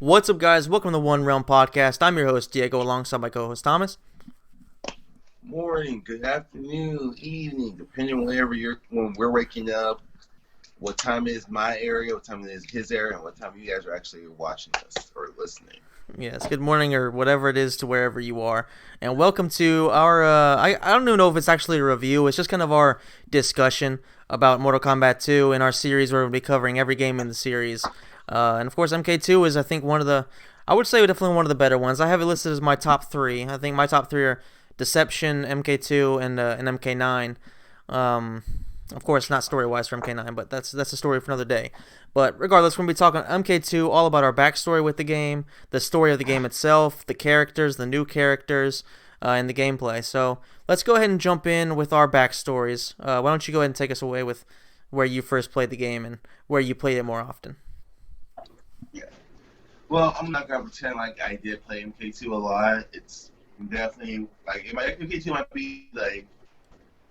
What's up, guys? Welcome to the One Realm Podcast. I'm your host, Diego, alongside my co-host, Thomas. Morning, good afternoon, evening, depending on when we're waking up, what time is my area, what time it is his area, and what time you guys are actually watching us or listening. Yes, good morning or whatever it is to wherever you are. And welcome to our, I don't even know if it's actually a review. It's just kind of our discussion about Mortal Kombat 2 in our series where we'll be covering every game in the series. And of course, MK2 is, I think, I would say definitely one of the better ones. I have it listed as my top three. I think my top three are Deception, MK2, and MK9. Of course, not story-wise for MK9, but that's a story for another day. But regardless, we're going to be talking MK2, all about our backstory with the game, the story of the game itself, the characters, the new characters, and the gameplay. So let's go ahead and jump in with our backstories. Why don't you go ahead and take us away with where you first played the game and where you played it more often? Yeah. Well, I'm not going to pretend like I did play MK2 a lot. It's definitely, MK2 might be,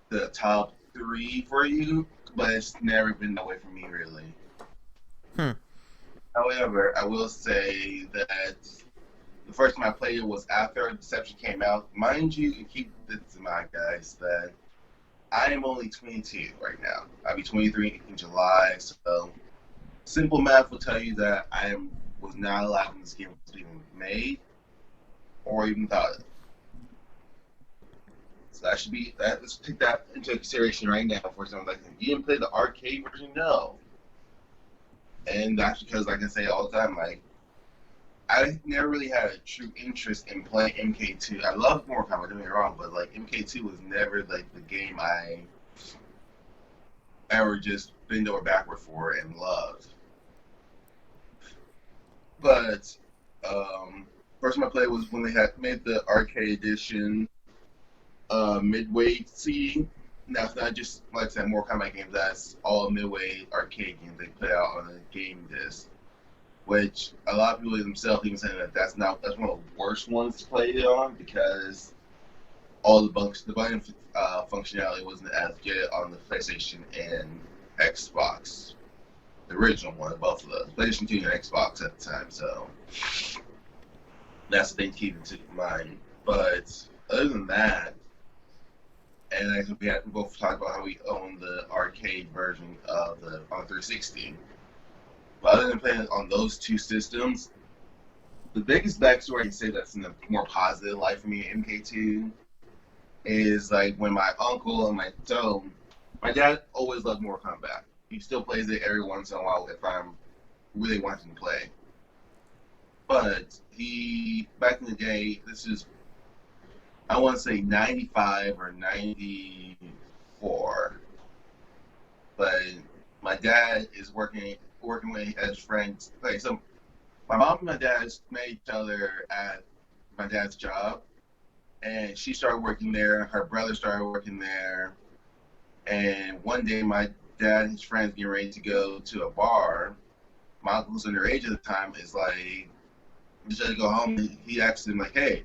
the top three for you, but it's never been that way for me, really. However, I will say that the first time I played it was after Deception came out. Mind you, and keep this in mind, guys, that I am only 22 right now. I'll be 23 in July, so simple math will tell you that was not allowed when this game was even made or even thought of. So let's take that into consideration right now. For example, you didn't play the arcade version? No. And that's because, like I say all the time, I never really had a true interest in playing MK2. I love Mortal Kombat, don't get me wrong, but MK2 was never the game I ever just bend over backward for and loved. But first time I played was when they had made the arcade edition midway seeding. Now it's not just like I said, Mortal Kombat games. That's all midway arcade games they put out on a game disc, which a lot of people themselves even saying that's one of the worst ones to play it on because all the button functionality wasn't as good on the PlayStation and Xbox, the original one, both of those, PlayStation 2 and Xbox at the time. So that's the thing to keep in mind. But other than that. And we both talked about how we own the arcade version of on 360. But other than playing on those two systems, the biggest backstory I can say that's in a more positive light for me in MK2 is when my uncle and my dad always loved Mortal Kombat. He still plays it every once in a while if I'm really wanting to play. But back in the day, this is I want to say 95 or 94, but my dad is working with his friends. So my mom and my dad met each other at my dad's job, and she started working there. Her brother started working there, and one day my dad and his friends getting ready to go to a bar. My uncle was underage at the time. Is he's ready to go home. And he asked him "Hey,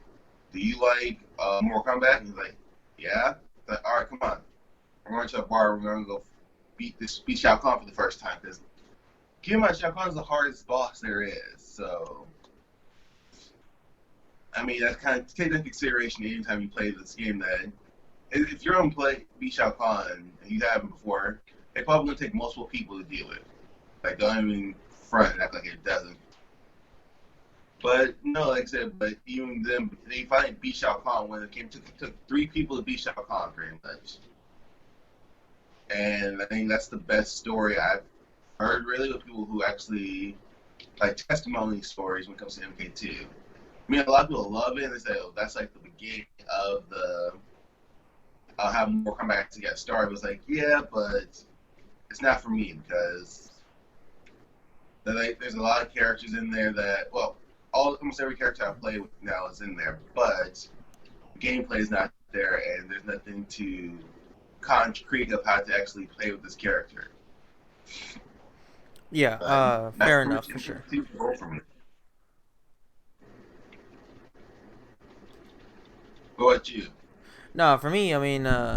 do you like Mortal Kombat?" And he's like, "Yeah." All right, come on. We're going to a bar. We're going to go beat Shao Kahn for the first time because, keep in mind, Shao Kahn is the hardest boss there is. So, I mean, that's kind of take into consideration anytime you play this game. That if you're going to beat Shao Kahn and you haven't before, it's probably going to take multiple people to deal with. Don't even front and act like it doesn't. But no, like I said, but even then, they finally beat Shao Kahn when it took three people to beat Shao Kahn, pretty much. And I think that's the best story I've heard, really, with people who actually testimony stories when it comes to MK2. I mean, a lot of people love it, and they say, "Oh, that's the beginning of how Mortal Kombat actually got started." It was yeah, but it's not for me because there's a lot of characters in there that, well, almost every character I play with now is in there, but the gameplay is not there, and there's nothing to concrete of how to actually play with this character. Yeah, fair enough, for sure. What about you? No, for me, I mean, I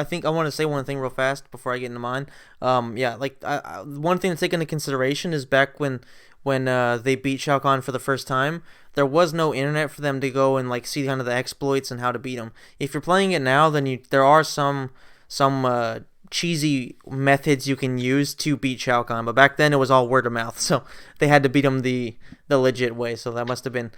think I want to say one thing real fast before I get into mine. One thing to take into consideration is back when when they beat Shao Kahn for the first time, there was no internet for them to go and like see kind of the exploits and how to beat him. If you're playing it now, then there are some cheesy methods you can use to beat Shao Kahn, but back then it was all word of mouth, so they had to beat him the legit way. So that must have been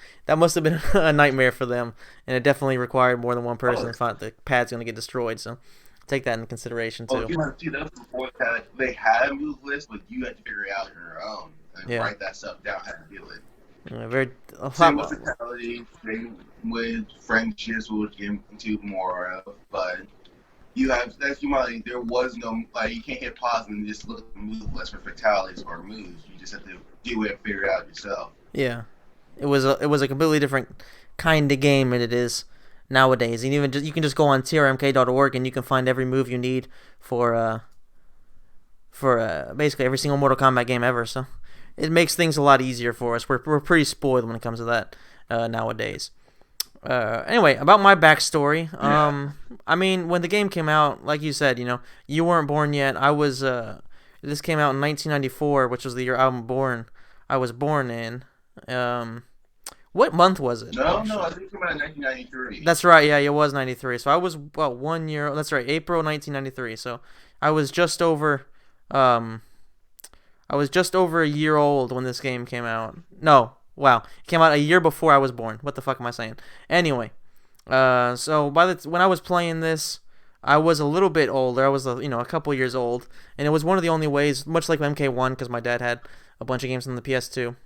a nightmare for them, and it definitely required more than one person. Oh, If not, the pad's gonna get destroyed. So take that into consideration oh, too. you have to see those before that they had a move list, but you had to figure it out on your own and Yeah, write that stuff down how to do it. very a Same with lot. fatality, same with friendships, we'll get into more of, but you have that's humanity. There was no like you can't hit pause and just look at the move list for fatalities or moves. You just have to do it and figure it out yourself. Yeah, it was a completely different kind of game than it is nowadays. And even you can just go on trmk.org and you can find every move you need for basically every single Mortal Kombat game ever. So it makes things a lot easier for us. We're pretty spoiled when it comes to that nowadays. Anyway, about my backstory. Yeah. I mean, when the game came out, like you said, you weren't born yet. I was. This came out in 1994, which was the year I'm born. I was born in. Um, what month was it? No, I Actually, think it came out in 1993. that's right. Yeah, it was 93. So I was well 1 year. That's right, April 1993. So I was just over. Um, I was just over a year old when this game came out. No, wow, it came out a year before I was born. What the fuck am I saying? Anyway, so when I was playing this, I was a little bit older. I was a couple years old, and it was one of the only ways, much like MK1, because my dad had a bunch of games on the PS2.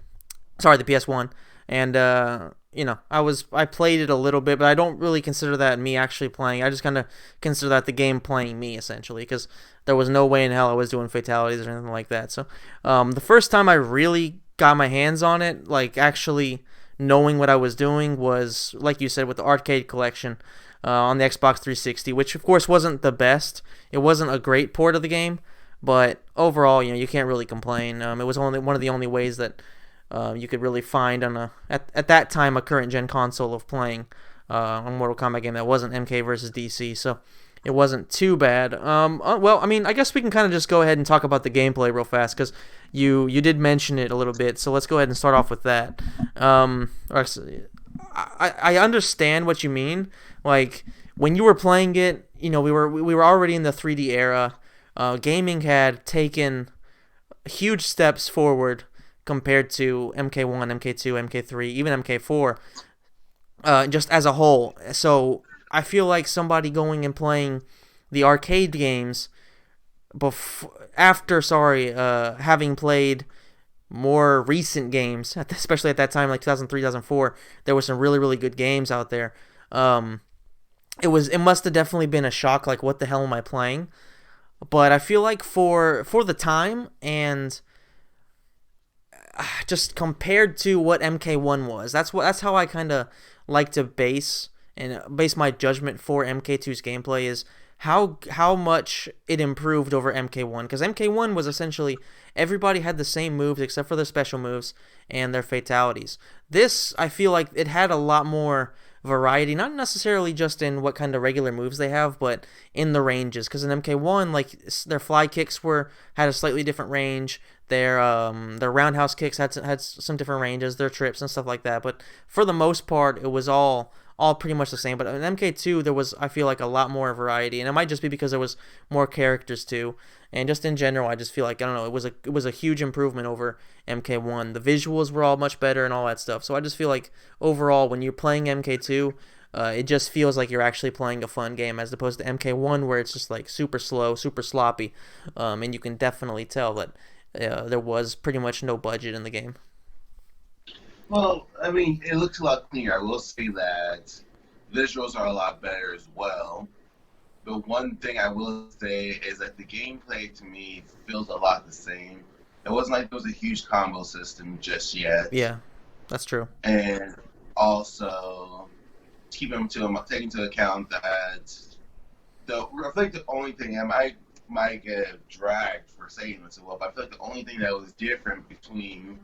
Sorry, the PS1, and I played it a little bit, but I don't really consider that me actually playing. I just kind of consider that the game playing me essentially, because there was no way in hell I was doing fatalities or anything like that. So, the first time I really got my hands on it, like actually knowing what I was doing, was like you said with the arcade collection on the Xbox 360, which of course wasn't the best. It wasn't a great port of the game, but overall, you can't really complain. It was only one of the only ways that you could really find on at that time a current gen console of playing a Mortal Kombat game that wasn't MK versus DC. So it wasn't too bad. Well, I mean, I guess we can kind of just go ahead and talk about the gameplay real fast because you did mention it a little bit. So let's go ahead and start off with that. Actually, I understand what you mean. Like when you were playing it, we were already in the 3D era. Gaming had taken huge steps forward compared to MK1, MK2, MK3, even MK4, just as a whole. So I feel like somebody going and playing the arcade games having played more recent games, especially at that time, like 2003, 2004, there were some really, really good games out there. Um, it must have definitely been a shock. Like, what the hell am I playing? But I feel like for the time and just compared to what MK1 was. That's how I kind of like to base my judgment for MK2's gameplay is how much it improved over MK1, because MK1 was essentially everybody had the same moves except for their special moves and their fatalities. This, I feel like it had a lot more variety, not necessarily just in what kind of regular moves they have, but in the ranges. Because in MK1, like their fly kicks had a slightly different range. Their roundhouse kicks had some different ranges, their trips and stuff like that. But for the most part, it was all pretty much the same. But in MK2, there was, I feel like, a lot more variety, and it might just be because there was more characters too. And just in general, I just feel like, I don't know, it was a huge improvement over MK1. The visuals were all much better and all that stuff. So I just feel like overall, when you're playing MK2, it just feels like you're actually playing a fun game as opposed to MK1, where it's just like super slow, super sloppy, and you can definitely tell that there was pretty much no budget in the game. Well, I mean, it looks a lot cleaner. I will say that visuals are a lot better as well. The one thing I will say is that the gameplay to me feels a lot the same. It wasn't like there was a huge combo system just yet, Yeah, that's true. and also taking into account that I feel like the only thing I might get dragged for saying this as well, but I feel like the only thing that was different between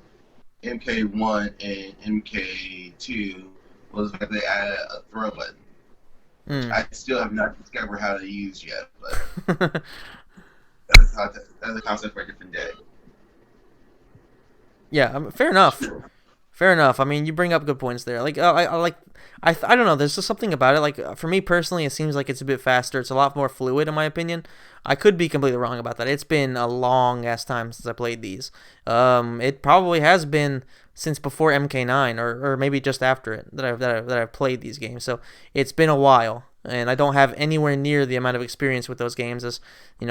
MK1 and MK2 was that they added a throw button, which Mm. I still have not discovered how to use yet, but that's a concept for a different day. Yeah, fair enough. Fair enough. I mean, you bring up good points there. Like, I like, I don't know. There's just something about it. Like, for me personally, it seems like it's a bit faster. It's a lot more fluid, in my opinion. I could be completely wrong about that. It's been a long ass time since I played these. It probably has been since before MK9, or maybe just after it that I've played these games. So it's been a while, and I don't have anywhere near the amount of experience with those games as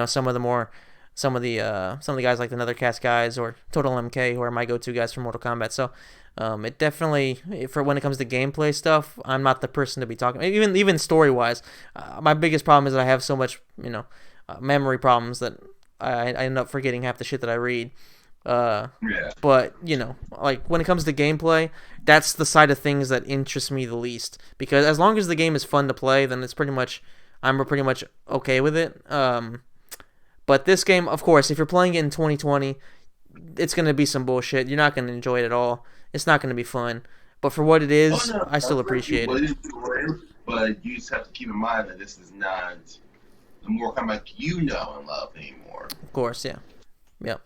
some of the more some of the guys like the Nethercast guys or Total MK, who are my go-to guys for Mortal Kombat. So it definitely, for when it comes to gameplay stuff, I'm not the person to be talking. Even story wise, my biggest problem is that I have so much memory problems that I end up forgetting half the shit that I read. Yeah. But like when it comes to gameplay, that's the side of things that interests me the least. Because as long as the game is fun to play, then I'm pretty much okay with it. But this game, of course, if you're playing it in 2020, it's gonna be some bullshit. You're not gonna enjoy it at all. It's not gonna be fun. But for what it Oh is, no, I still you appreciate it. would enjoy it, but you just have to keep in mind that this is not the Mortal Kombat you know and love anymore. Of course, yeah, yep.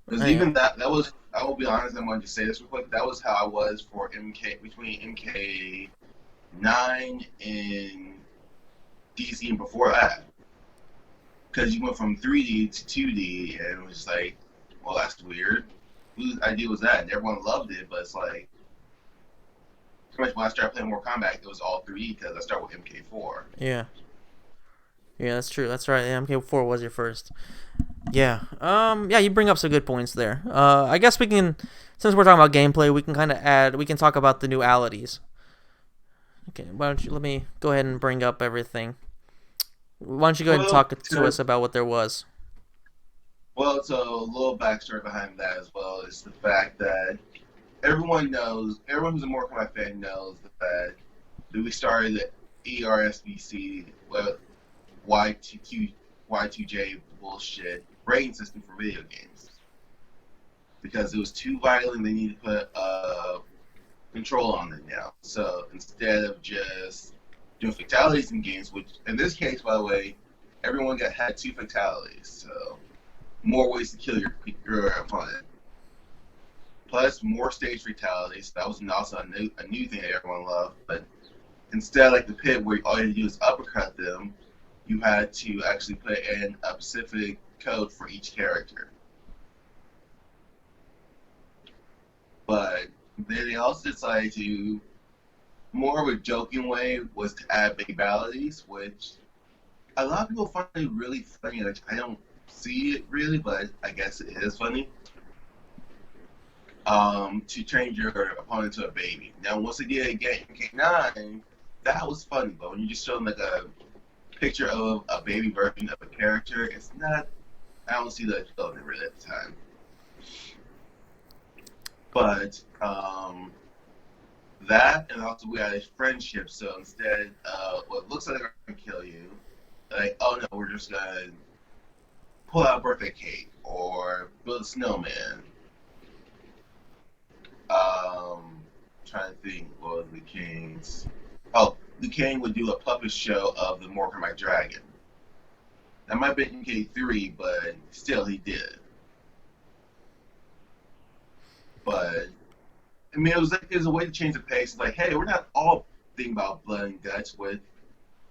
Because Yeah, even that was, I will be honest, I'm going to say this real quick. That was how I was for between MK9 and DC and before that. Because you went from 3D to 2D, and it was like, well, that's weird. Whose idea was that? And everyone loved it, but it's like, pretty much when I started playing more Kombat, it was all 3D because I started with MK4. yeah, yeah. That's true. That's right. Yeah, MK4 was your first. Yeah. Yeah, you bring up some good points there. I guess we can, since we're talking about gameplay, we can kind of add. We can talk about the newalities. Okay. Why don't you let me go ahead and bring up everything. Why don't you go ahead and Well, talk to us about what there was? well, so a little backstory behind that as well is the fact that everyone knows, everyone who's a Mortal Kombat fan knows that we started the ERSBC, well, Y2J bullshit rating system for video games because it was too violent. They needed to put control on it now. So instead of just doing fatalities in games, which in this case, by the way, everyone had 2 fatalities, so more ways to kill your opponent. Plus more stage fatalities. That was also a new thing that everyone loved. But instead, like the pit, where all you had to do is uppercut them, you had to actually put in a specific code for each character. But then they also decided to, more of a joking way, was to add fatalities, which a lot of people find it really funny. Like, I don't see it really, but I guess it is funny. To change your opponent to a baby. Now, once again, MK9, that was funny, but when you just show them like a picture of a baby version of a character, it's not. I don't see that showing it really at the time. But that, and also we had a friendship. So instead, what looks like they're gonna kill you, like, oh no, we're just gonna pull out a birthday cake or build a snowman. Trying to think what was the King's. Oh, the King would do a puppet show of the Mortal Kombat Dragon. That might have been MK3, but still he did. But I mean, it was a way to change the pace. Like, hey, we're not all thinking about blood and guts. With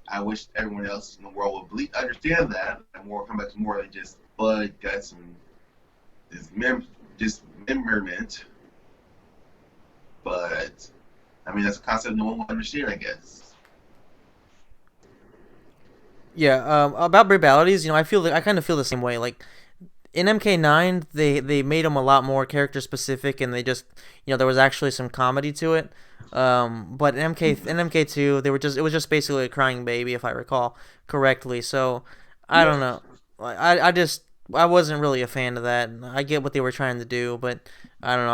I wish everyone else in the world would understand that Mortal Kombat is more than just blood, guts, and dismemberment. But I mean, that's a concept no one will understand, I guess. Yeah. About brutalities, I kind of feel the same way. Like in MK9, they made them a lot more character specific, and they just there was actually some comedy to it. But in MK2, it was just basically a crying baby, if I recall correctly. So I Yeah. don't know. I wasn't really a fan of that. I get what they were trying to do, but I don't know.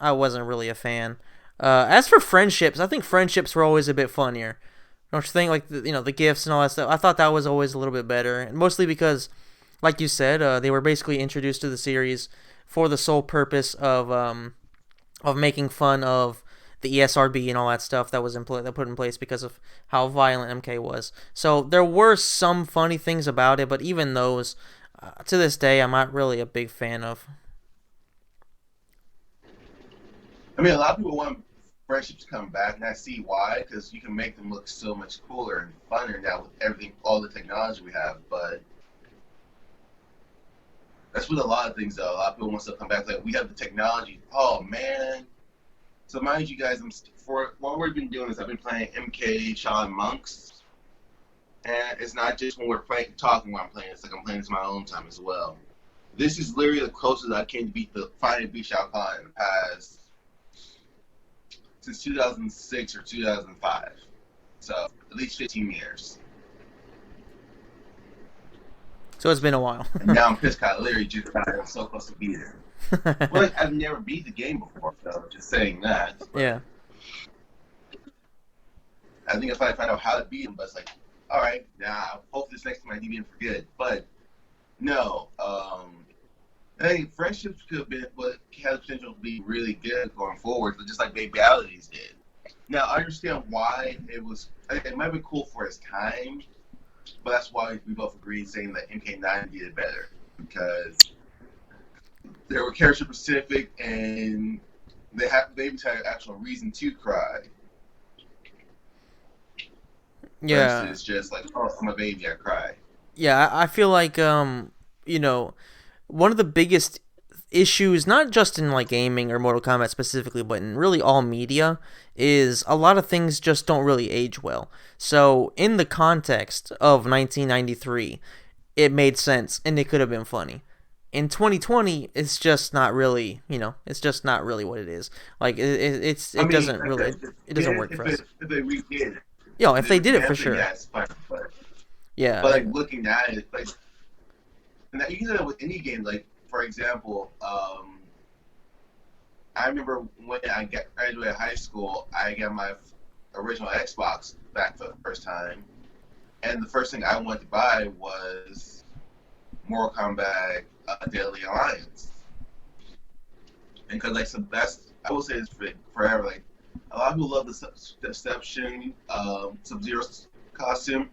I wasn't really a fan. As for friendships, I think friendships were always a bit funnier. Don't you think? Like the gifts and all that stuff. I thought that was always a little bit better, and mostly because, like you said, they were basically introduced to the series for the sole purpose of making fun of the ESRB and all that stuff that was that put in place because of how violent MK was. So there were some funny things about it, but even those, to this day, I'm not really a big fan of. mean, a lot of people want friendships to come back, and I see why, because you can make them look so much cooler and funner now with everything, all the technology we have. But that's with a lot of things, though. A lot of people want to come back. Like, we have the technology. Oh, man. So, mind you guys, for what we've been doing is I've been playing MK Shaolin Monks. And it's not just when we're playing, talking while I'm playing. It's like I'm playing this my own time as well. This is literally the closest I came to finally beat Shao Kahn in the past since 2006 or 2005. So, at least 15 years. So it's been a while. And now I'm pissed because I literally just got so close to beating him. Well, like, I've never beat the game before, so just saying that. Yeah. I think if I find out how to beat him, but it's like, all right, now hopefully this next time I beat him for good. But no, I think friendships could have been what has potential to be really good going forward, just like Babalities did. Now I understand why it was. It might be cool for its time, but that's why we both agreed saying that MK9 did it better because they were character specific and they even had an actual reason to cry. Yeah. Versus just like, oh, I'm a baby, I cry. Yeah, I feel like you know, one of the biggest issues, not just in like gaming or Mortal Kombat specifically, but in really all media, is a lot of things just don't really age well. So in the context of 1993, it made sense and it could have been funny. In 2020, it's just not really, it's just not really what it is. Like it doesn't really, it doesn't work for us. If they redid it. If they did it for sure. Yeah, it's fine, but yeah. But like looking at it, like, and that, you can do that with any game. Like for example, I remember when I graduated high school, I got my original Xbox back for the first time, and the first thing I wanted to buy was Mortal Kombat Deadly Alliance, and because like I will say this forever, like a lot of people love the Deception Sub-Zero costume.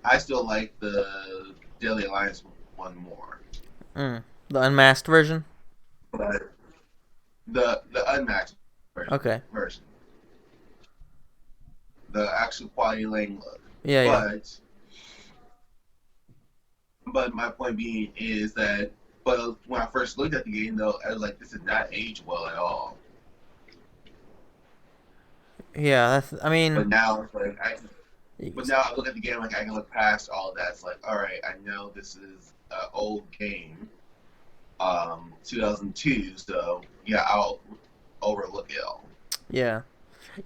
I still like the Deadly Alliance one more. The unmasked version? But the unmasked version. Okay. The actual quality lane look. Yeah. But my point being is that, but when I first looked at the game though, I was like, this did not age well at all. Yeah, I mean. But now it's like now I look at the game like I can look past all of that. It's like, all right, I know this is an old game, 2002. So yeah, I'll overlook it all. Yeah,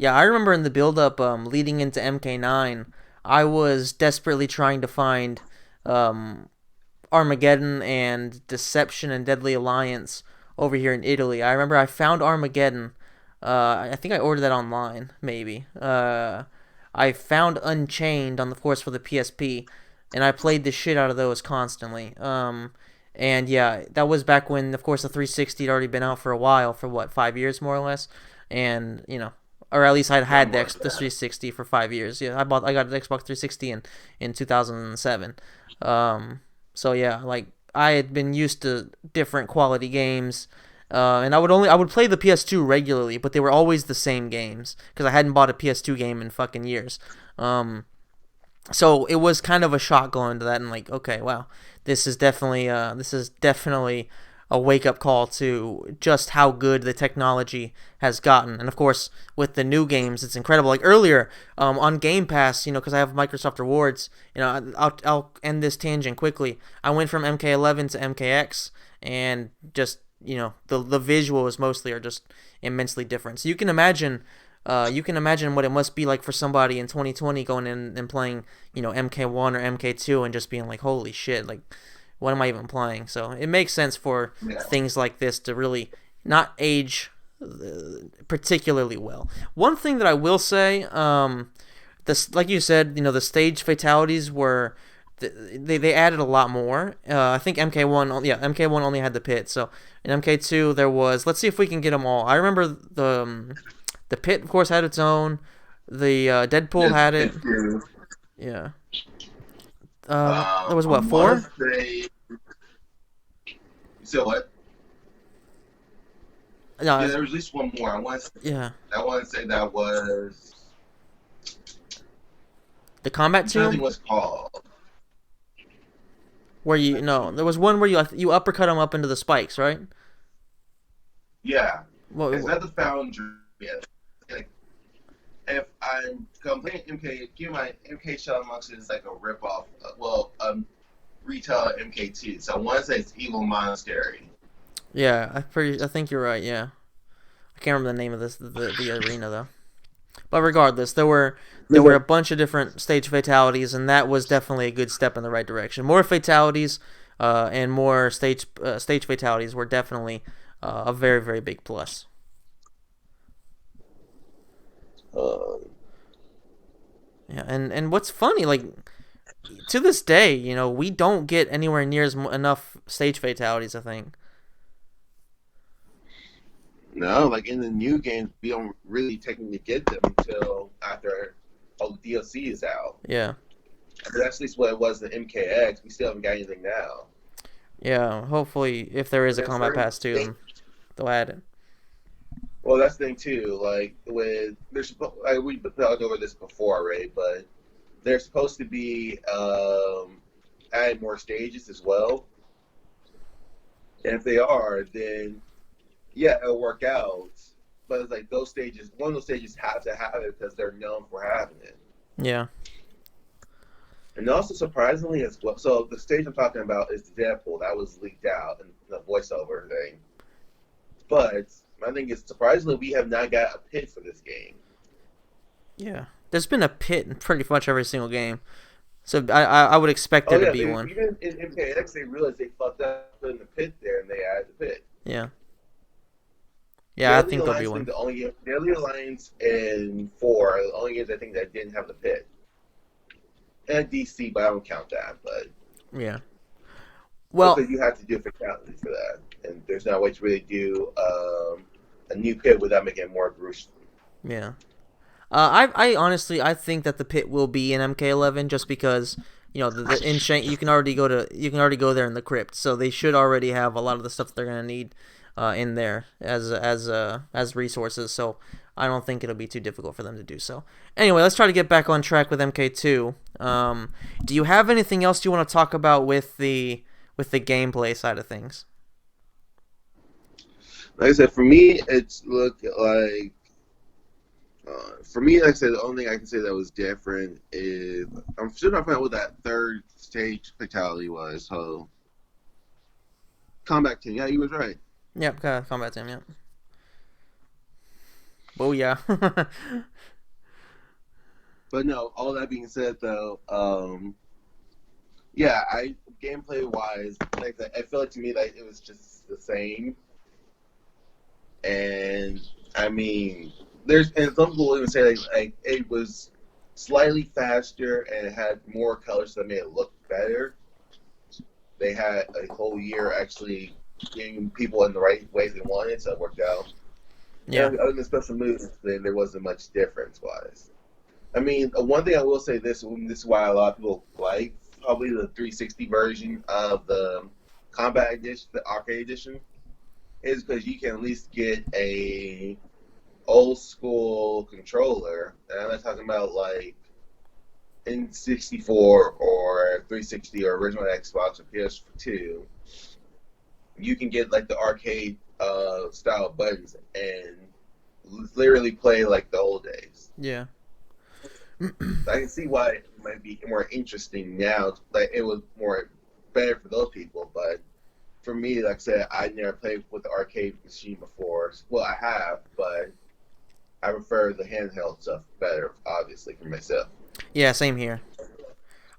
I remember in the build-up, leading into MK9, I was desperately trying to find Armageddon and Deception and Deadly Alliance over here in Italy. I remember I found Armageddon. I think I ordered that online, maybe. I found Unchained on the force for the PSP, and I played the shit out of those constantly. And yeah, that was back when, of course, the 360 had already been out for a while, for what, 5 years more or less, and or at least I'd had the 360 for 5 years. Yeah, I got an Xbox 360 in 2007. So yeah, like I had been used to different quality games. And I would play the PS2 regularly, but they were always the same games because I hadn't bought a PS2 game in fucking years. So it was kind of a shock going to that and like, okay, wow, this is definitely a wake up call to just how good the technology has gotten. And of course, with the new games, it's incredible. Like earlier, on Game Pass, because I have Microsoft Rewards, I'll end this tangent quickly. I went from MK11 to MKX, and just the visuals mostly are just immensely different. So you can imagine what it must be like for somebody in 2020 going in and playing MK1 or MK2 and just being like, holy shit, like what am I even playing? So it makes sense for things like this to really not age particularly well. One thing that I will say, this, like you said, the stage fatalities were. They added a lot more. I think MK1 only had the pit. So in MK2 there was. Let's see if we can get them all. I remember the pit, of course, had its own. The Deadpool had it. Yeah. There was what, 4? So what? No, Yeah, there was at least one more. yeah, I want to say that was. the Combat I'm trying to think Tomb, what it's called. where you Combat no, there was Tomb. one where you uppercut him up into the spikes, right? Yeah, is Well, that the Foundry? Yeah. Like, if I'm playing MK, keep in mind MK Shadow Monks is like a ripoff. Retail MK2. So I want to say it's Evil Monastery. yeah, I think you're right. Yeah, I can't remember the name of the arena though. But regardless, there were a bunch of different stage fatalities, and that was definitely a good step in the right direction. More fatalities, and more stage fatalities were definitely a very very big plus. Uh, Yeah, and what's funny, like to this day, we don't get anywhere near enough stage fatalities. I think. no, like in the new games, we don't really technically get them until after all the DLC is out. Yeah, But that's at least what it was in MKX. We still haven't got anything now. yeah. Hopefully, if there is But a there's combat certain pass too, things. then they'll add it. Well, that's the thing too. Like with we've talked over this before, right? But they're supposed to be adding more stages as well. And if they are, then yeah, it'll work out. But it's like those stages, one of those stages have to have it because they're known for having it. Yeah, And also, surprisingly, as well. So the stage I'm talking about is the Deadpool that was leaked out in the voiceover thing. But my thing is, surprisingly, we have not got a pit for this game. yeah. There's been a pit in pretty much every single game, so I would expect Oh there to yeah, be one. even in MKX, they realized they fucked up putting the pit there, and they added the pit. Yeah, yeah. I think there'll be one. Daily Alliance and 4 are the only games I think that didn't have the pit. And DC, but I don't count that. But Yeah. Well, because you have to do fatalities for that, and there's no way to really do a new pit without making it more gruesome. yeah. I honestly I think that the pit will be in MK11 just because the in Shank you can already go there in the crypt, so they should already have a lot of the stuff that they're gonna need in there as resources. So I don't think it'll be too difficult for them to do so. Anyway, let's try to get back on track with MK2. Do you have anything else you want to talk about with the gameplay side of things? Like I said, for me, it's looked like. For me, like I said, the only thing I can say that was different is I'm still not finding out what that third stage fatality was. So, Combat Team, yeah, he was right. Yep, combat team. Yep. Oh yeah. But no, all that being said, though, yeah, I gameplay wise, like I feel like to me like it was just the same. And I mean, and some people even say like it was slightly faster and it had more colors that made it look better. They had a whole year actually getting people in the right way they wanted, so it worked out. Yeah. And other than special moves, then there wasn't much difference wise. I mean, one thing I will say this is why a lot of people like probably the 360 version of the Combat Edition, the Arcade Edition, is because you can at least get a old school controller, and I'm not talking about like N64 or 360 or original Xbox or PS2. You can get like the arcade style buttons and literally play like the old days. Yeah. I can see why it might be more interesting now. Like it was more better for those people, but for me, like I said, I never played with the arcade machine before. Well, I have, but I prefer the handheld stuff better, obviously, for myself. Yeah, same here.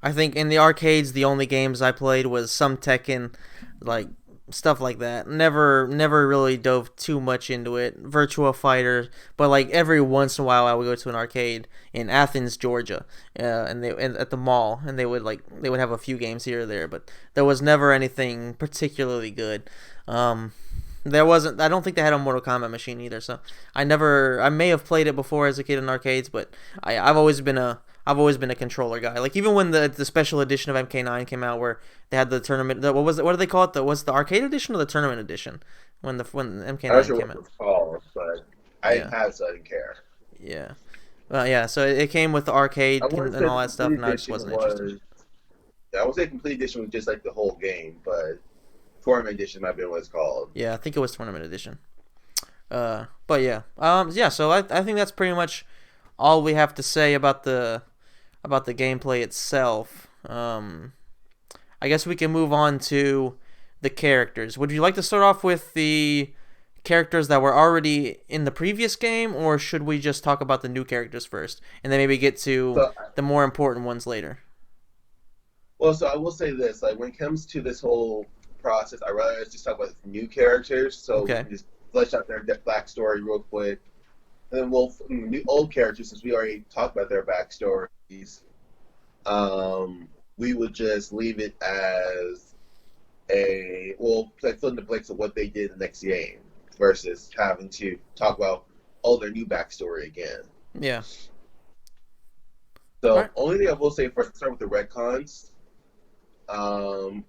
I think in the arcades, the only games I played was some Tekken, like stuff like that. Never really dove too much into it. Virtua Fighter, but like every once in a while, I would go to an arcade in Athens, Georgia, and at the mall, and they would have a few games here or there, but there was never anything particularly good. There wasn't. I don't think they had a Mortal Kombat machine either. So I may have played it before as a kid in arcades, but I've always been a controller guy. Like even when the special edition of MK9 came out, where they had the tournament. What was it? What do they call it? Was it the arcade edition or the tournament edition? when I'm not MK9 sure came what out. it's called, but I didn't Yeah, have it, so I didn't care. yeah. Well, yeah. So it came with the I arcade want to and say all the that stuff, complete and I just edition wasn't interested. was. I would say complete edition was just like the whole game, but tournament edition might be what it's called. Yeah, I think it was tournament edition. But yeah, yeah. So I think that's pretty much all we have to say about the gameplay itself. I guess we can move on to the characters. Would you like to start off with the characters that were already in the previous game, or should we just talk about the new characters first, and then maybe get to So, the more important ones later? so I will say this: like when it comes to this whole process, I rather just talk about new characters, so we Okay. can just flesh out their backstory real quick, and then we'll new old characters since we already talked about their backstories. We would just leave it as like fill in the blanks of what they did in the next game versus having to talk about all their new backstory again. Yeah. All So right. only thing I will say first, start with the retcons. Um,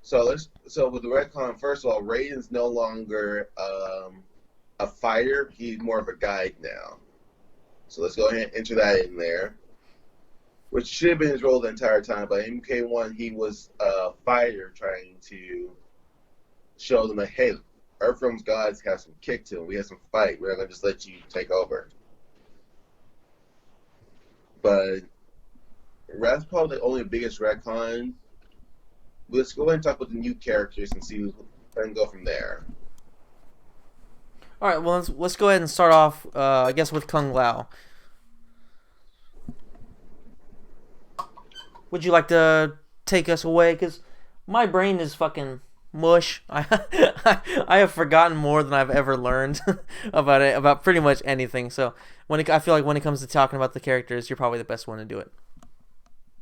so with the retcon, first of all, Raiden's no longer a fighter; he's more of a guide now. So let's go ahead and enter that in there, which should have been his role the entire time. But MK1, he was a fighter trying to show them that hey, Earthrealm's gods have some kick to them. We have some fight. We're not gonna just let you take over. But that's probably the only biggest retcon. Let's go ahead and talk about the new characters and see and go from there. All right. Well, let's go ahead and start off. I guess with Kung Lao. Would you like to take us away? Because my brain is fucking mush. I have forgotten more than I've ever learned about it, about pretty much anything. So I feel like when it comes to talking about the characters, you're probably the best one to do it.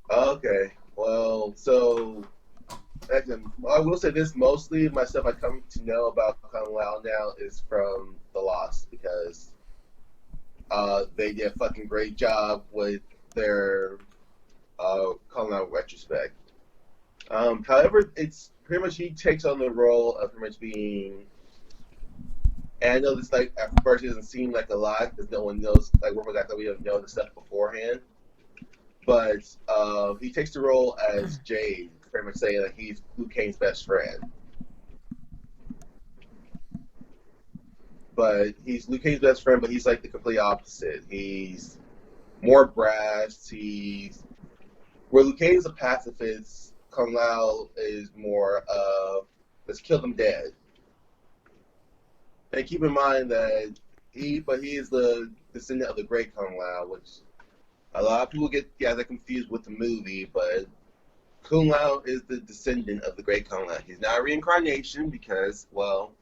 Okay, well, so I will say this: mostly my stuff I come to know about Kung Lao now is from The Lost because they did a fucking great job with their Kung Lao retrospect. However, it's pretty much he takes on the role of pretty much being. And I know this like at first it doesn't seem like a lot because no one knows like we're like we have known the stuff beforehand. But he takes the role as Jade, pretty much saying that he's Liu Kang's best friend. But he's Liu Kang's best friend, but he's like the complete opposite. He's more brash. He's where Liu Kang's a pacifist, Kung Lao is more of let's kill them dead. And keep in mind that he is the descendant of the great Kung Lao, which a lot of people get that confused with the movie, but Kung Lao is the descendant of the great Kung Lao. He's not a reincarnation because, well,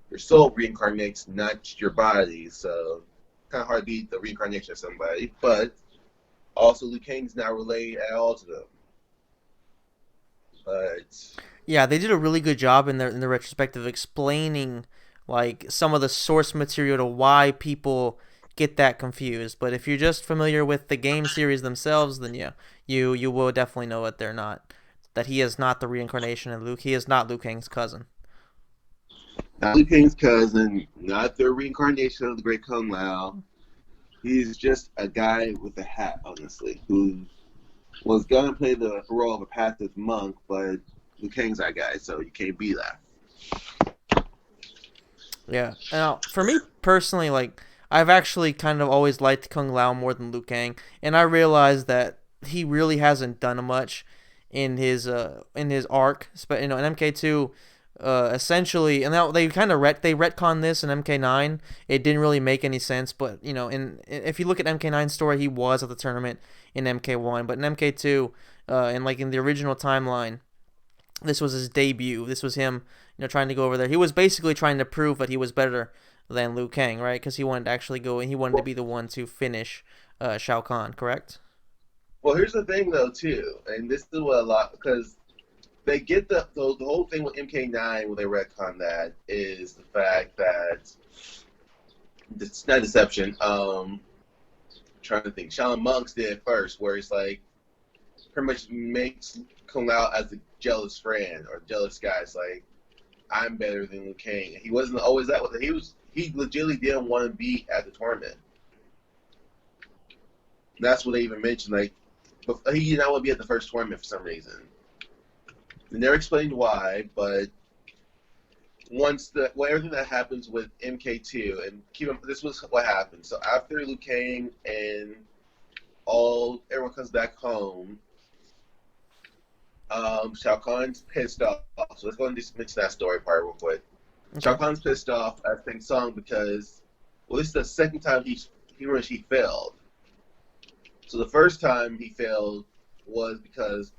your soul reincarnates, not your body, so kind of hard to beat the reincarnation of somebody. But also, Liu Kang's not related at all to them. But Yeah, they did a really good job in the retrospective explaining like some of the source material to why people get that confused. But if you're just familiar with the game series themselves, then yeah, you will definitely know that they're not that he is not the reincarnation of Luke. He is not Liu Kang's cousin. not Liu Kang's cousin, not the reincarnation of the great Kung Lao. He's just a guy with a hat, honestly, who was going to play the role of a passive monk, but Liu Kang's that guy, so you can't be that. Yeah. Now, for me personally, like I've actually kind of always liked Kung Lao more than Liu Kang, and I realized that he really hasn't done much in his arc. But in MK2, essentially, and now they kind of they retcon this in MK9. It didn't really make any sense, but if you look at MK9's story, he was at the tournament in MK1, but in MK2, and like in the original timeline, this was his debut. This was him, trying to go over there. He was basically trying to prove that he was better than Liu Kang, right? Because he wanted to actually go and he wanted to be the one to finish Shao Kahn, correct? Well, here's the thing, though, too, and this is what a lot, because they get the whole thing with MK9 when they retcon that is the fact that it's not deception. Trying to think, Shaolin Monks did it first, where it's like pretty much makes Kung Lao as a jealous friend or jealous guy. It's like I'm better than Liu Kang. He wasn't always that way. He legitimately didn't want to be at the tournament. And that's what they even mentioned. Like, he did not want to be at the first tournament for some reason. They never explained why, but everything that happens with MK2, and this was what happened. So after Liu Kang and everyone comes back home, Shao Kahn's pissed off. So let's go and just mention that story part real quick. Okay. Shao Kahn's pissed off at Shang Tsung because, well, this is the second time he failed. So the first time he failed was because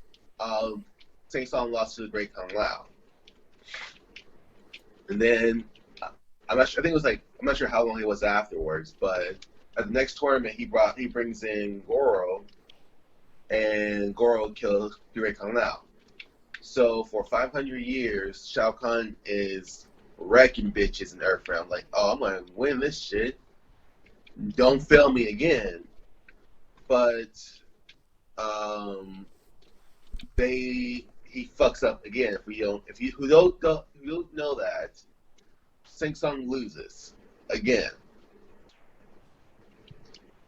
Shang Tsung lost to the Great Kung Lao. And then I'm not sure. I think it was I'm not sure how long it was afterwards, but at the next tournament he brings in Goro, and Goro kills Great Kung Lao. So for 500 years, Shao Kahn is wrecking bitches in Earthrealm. Like, oh, I'm gonna win this shit. Don't fail me again. But he fucks up again. If you don't know that, Shang Tsung loses again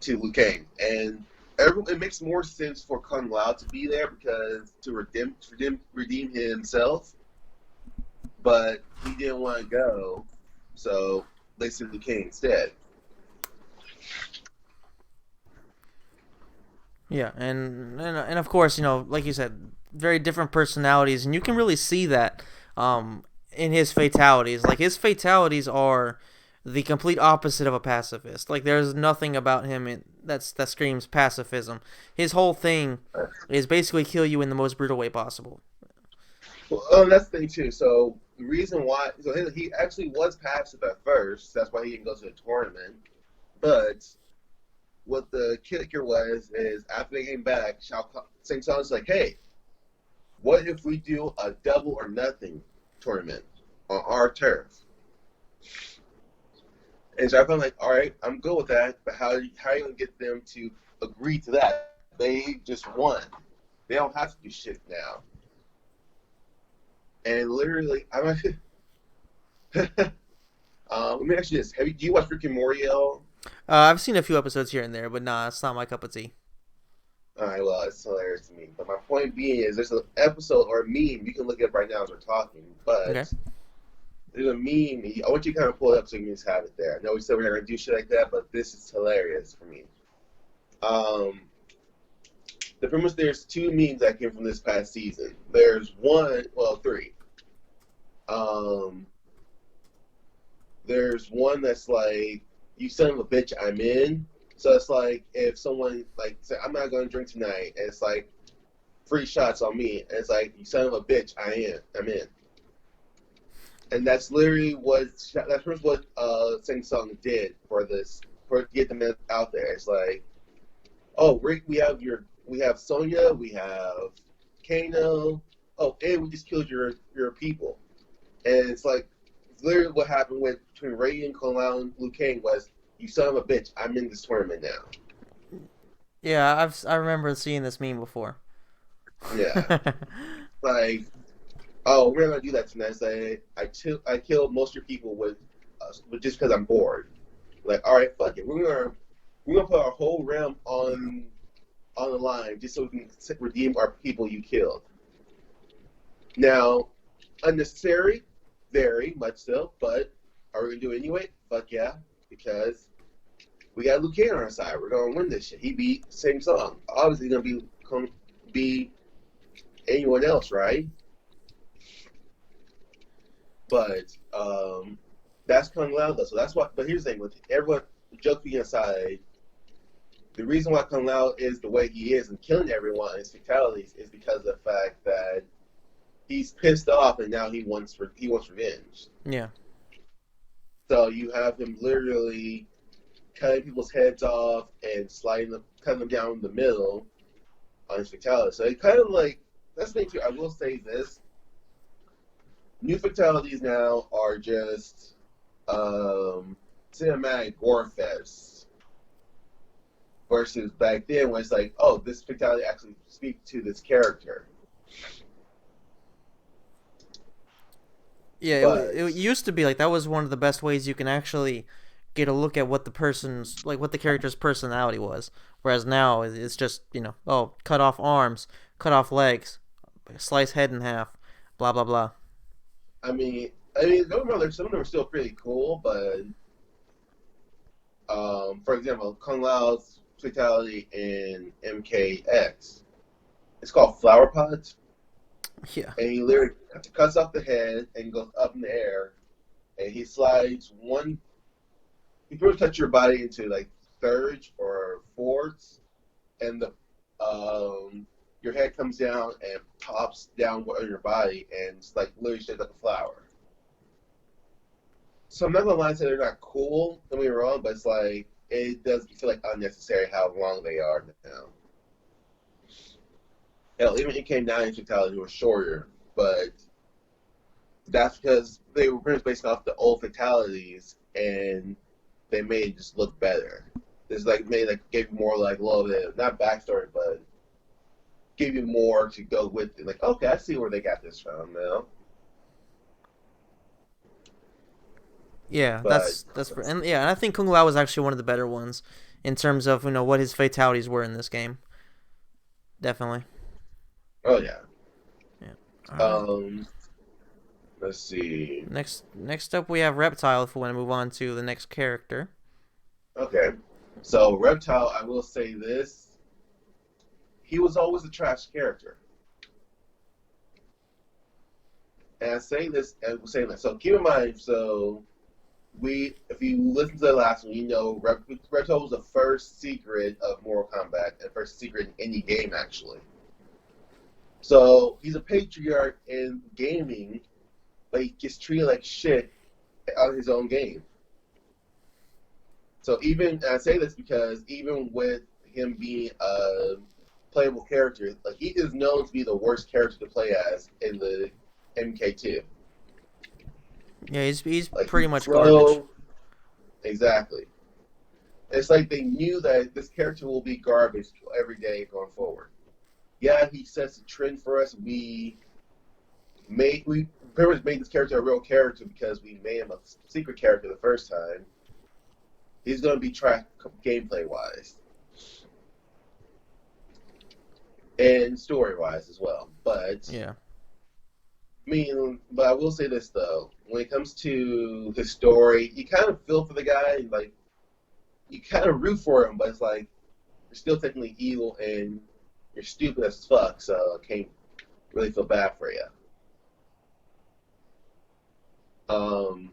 to Liu Kang, and it makes more sense for Kung Lao to be there because to redeem himself, but he didn't want to go, so they sent Liu Kang instead. Yeah, and of course, like you said, very different personalities, and you can really see that in his fatalities. Like, his fatalities are the complete opposite of a pacifist. Like, there's nothing about him that screams pacifism. His whole thing is basically kill you in the most brutal way possible. Well, that's the thing too. So the reason why, he actually was passive at first. That's why he didn't go to the tournament. But what the kicker is after they came back, Shang Tsung's like, hey, what if we do a double or nothing tournament on our turf? And Shao Kahn's like, all right, I'm good with that, but how are you going to get them to agree to that? They just won. They don't have to do shit now. And literally, I'm like, let me ask you this. Do you watch Rick and Morty at all? I've seen a few episodes here and there, but nah, it's not my cup of tea. Alright, well, it's hilarious to me. But my point being is there's an episode or a meme, you can look it up right now as we're talking, but okay. There's a meme, I want you to kind of pull it up so you can just have it there. I know we said we're not going to do shit like that, but this is hilarious for me. The premise, there's two memes that came from this past season. There's three. There's one that's like, you son of a bitch, I'm in. So it's like if someone say I'm not going to drink tonight, and it's like free shots on me, and it's like you son of a bitch, I'm in. And that's literally what Shang Tsung did for to get them out there. It's like, oh, Rick, we have Sonya, we have Kano, oh, and we just killed your people. And it's like literally what happened between Raiden, Kung Lao, and Liu Kang was, you son of a bitch, I'm in this tournament now. Yeah, I remember seeing this meme before. Yeah. Like, oh, we're not gonna do that tonight. Say, I killed most of your people with just because I'm bored. Like, all right, fuck it. We're gonna put our whole realm on the line just so we can redeem our people you killed. Now, unnecessary, very much so, but are we gonna do it anyway? Fuck yeah, because we got Liu Kang on our side. We're gonna win this shit. He beat Shang Tsung. Obviously, gonna be anyone else, right? But that's Kung Lao though. So that's why. But here's the thing: with everyone, joke being aside, the reason why Kung Lao is the way he is and killing everyone in his fatalities is because of the fact that he's pissed off and now he wants revenge. Yeah. So you have him literally cutting people's heads off and cutting them down the middle on his fatality. So it kind of like, that's the thing too. I will say this: new fatalities now are just cinematic gore fests, versus back then when it's like, oh, this fatality actually speaks to this character. Yeah, But it used to be like that was one of the best ways you can actually get a look at what the person's like what the character's personality was. Whereas now it's just oh, cut off arms, cut off legs, slice head in half, blah blah blah. don't get me wrong, some of them are still pretty cool, but for example, Kung Lao's fatality in MKX, it's called Flower Pot, Yeah, and he literally cuts off the head and goes up in the air, and he slides one. He pretty much cuts your body into like thirds or fourths, and the your head comes down and pops down on your body, and it's like literally shaped like a flower. So I'm not gonna lie and say they're not cool. Don't get me wrong, but it's like it does feel like unnecessary how long they are now. Hell, even EK9 fatalities were shorter, but that's because they were pretty much based off the old fatalities, and they made it just look better. It's like made like gave you more like a little bit not backstory, but give you more to go with it. Like, okay, I see where they got this from now. yeah, But and yeah, and I think Kung Lao was actually one of the better ones in terms of what his fatalities were in this game. Definitely. oh yeah. Yeah. All right. Um, let's see. Next up we have Reptile. If we want to move on to the next character. Okay, so Reptile, I will say this: he was always a trash character, and I say this and saying that. So keep in mind, if you listen to the last one, Reptile was the first secret of Mortal Kombat and first secret in any game actually. So he's a patriarch in gaming, but he gets treated like shit out of his own game. So even I say this because even with him being a playable character, like he is known to be the worst character to play as in the MK2. Yeah, he's Like pretty he's much garbage. slow. Exactly. It's like they knew that this character will be garbage every day going forward. Yeah, he sets a trend for us. We pretty much made this character a real character because we made him a secret character the first time. He's going to be tracked gameplay wise and story wise as well. Yeah. But I will say this though: when it comes to his story, you kind of feel for the guy, like you kind of root for him, but it's like you're still technically evil and you're stupid as fuck, so I can't really feel bad for you. Um,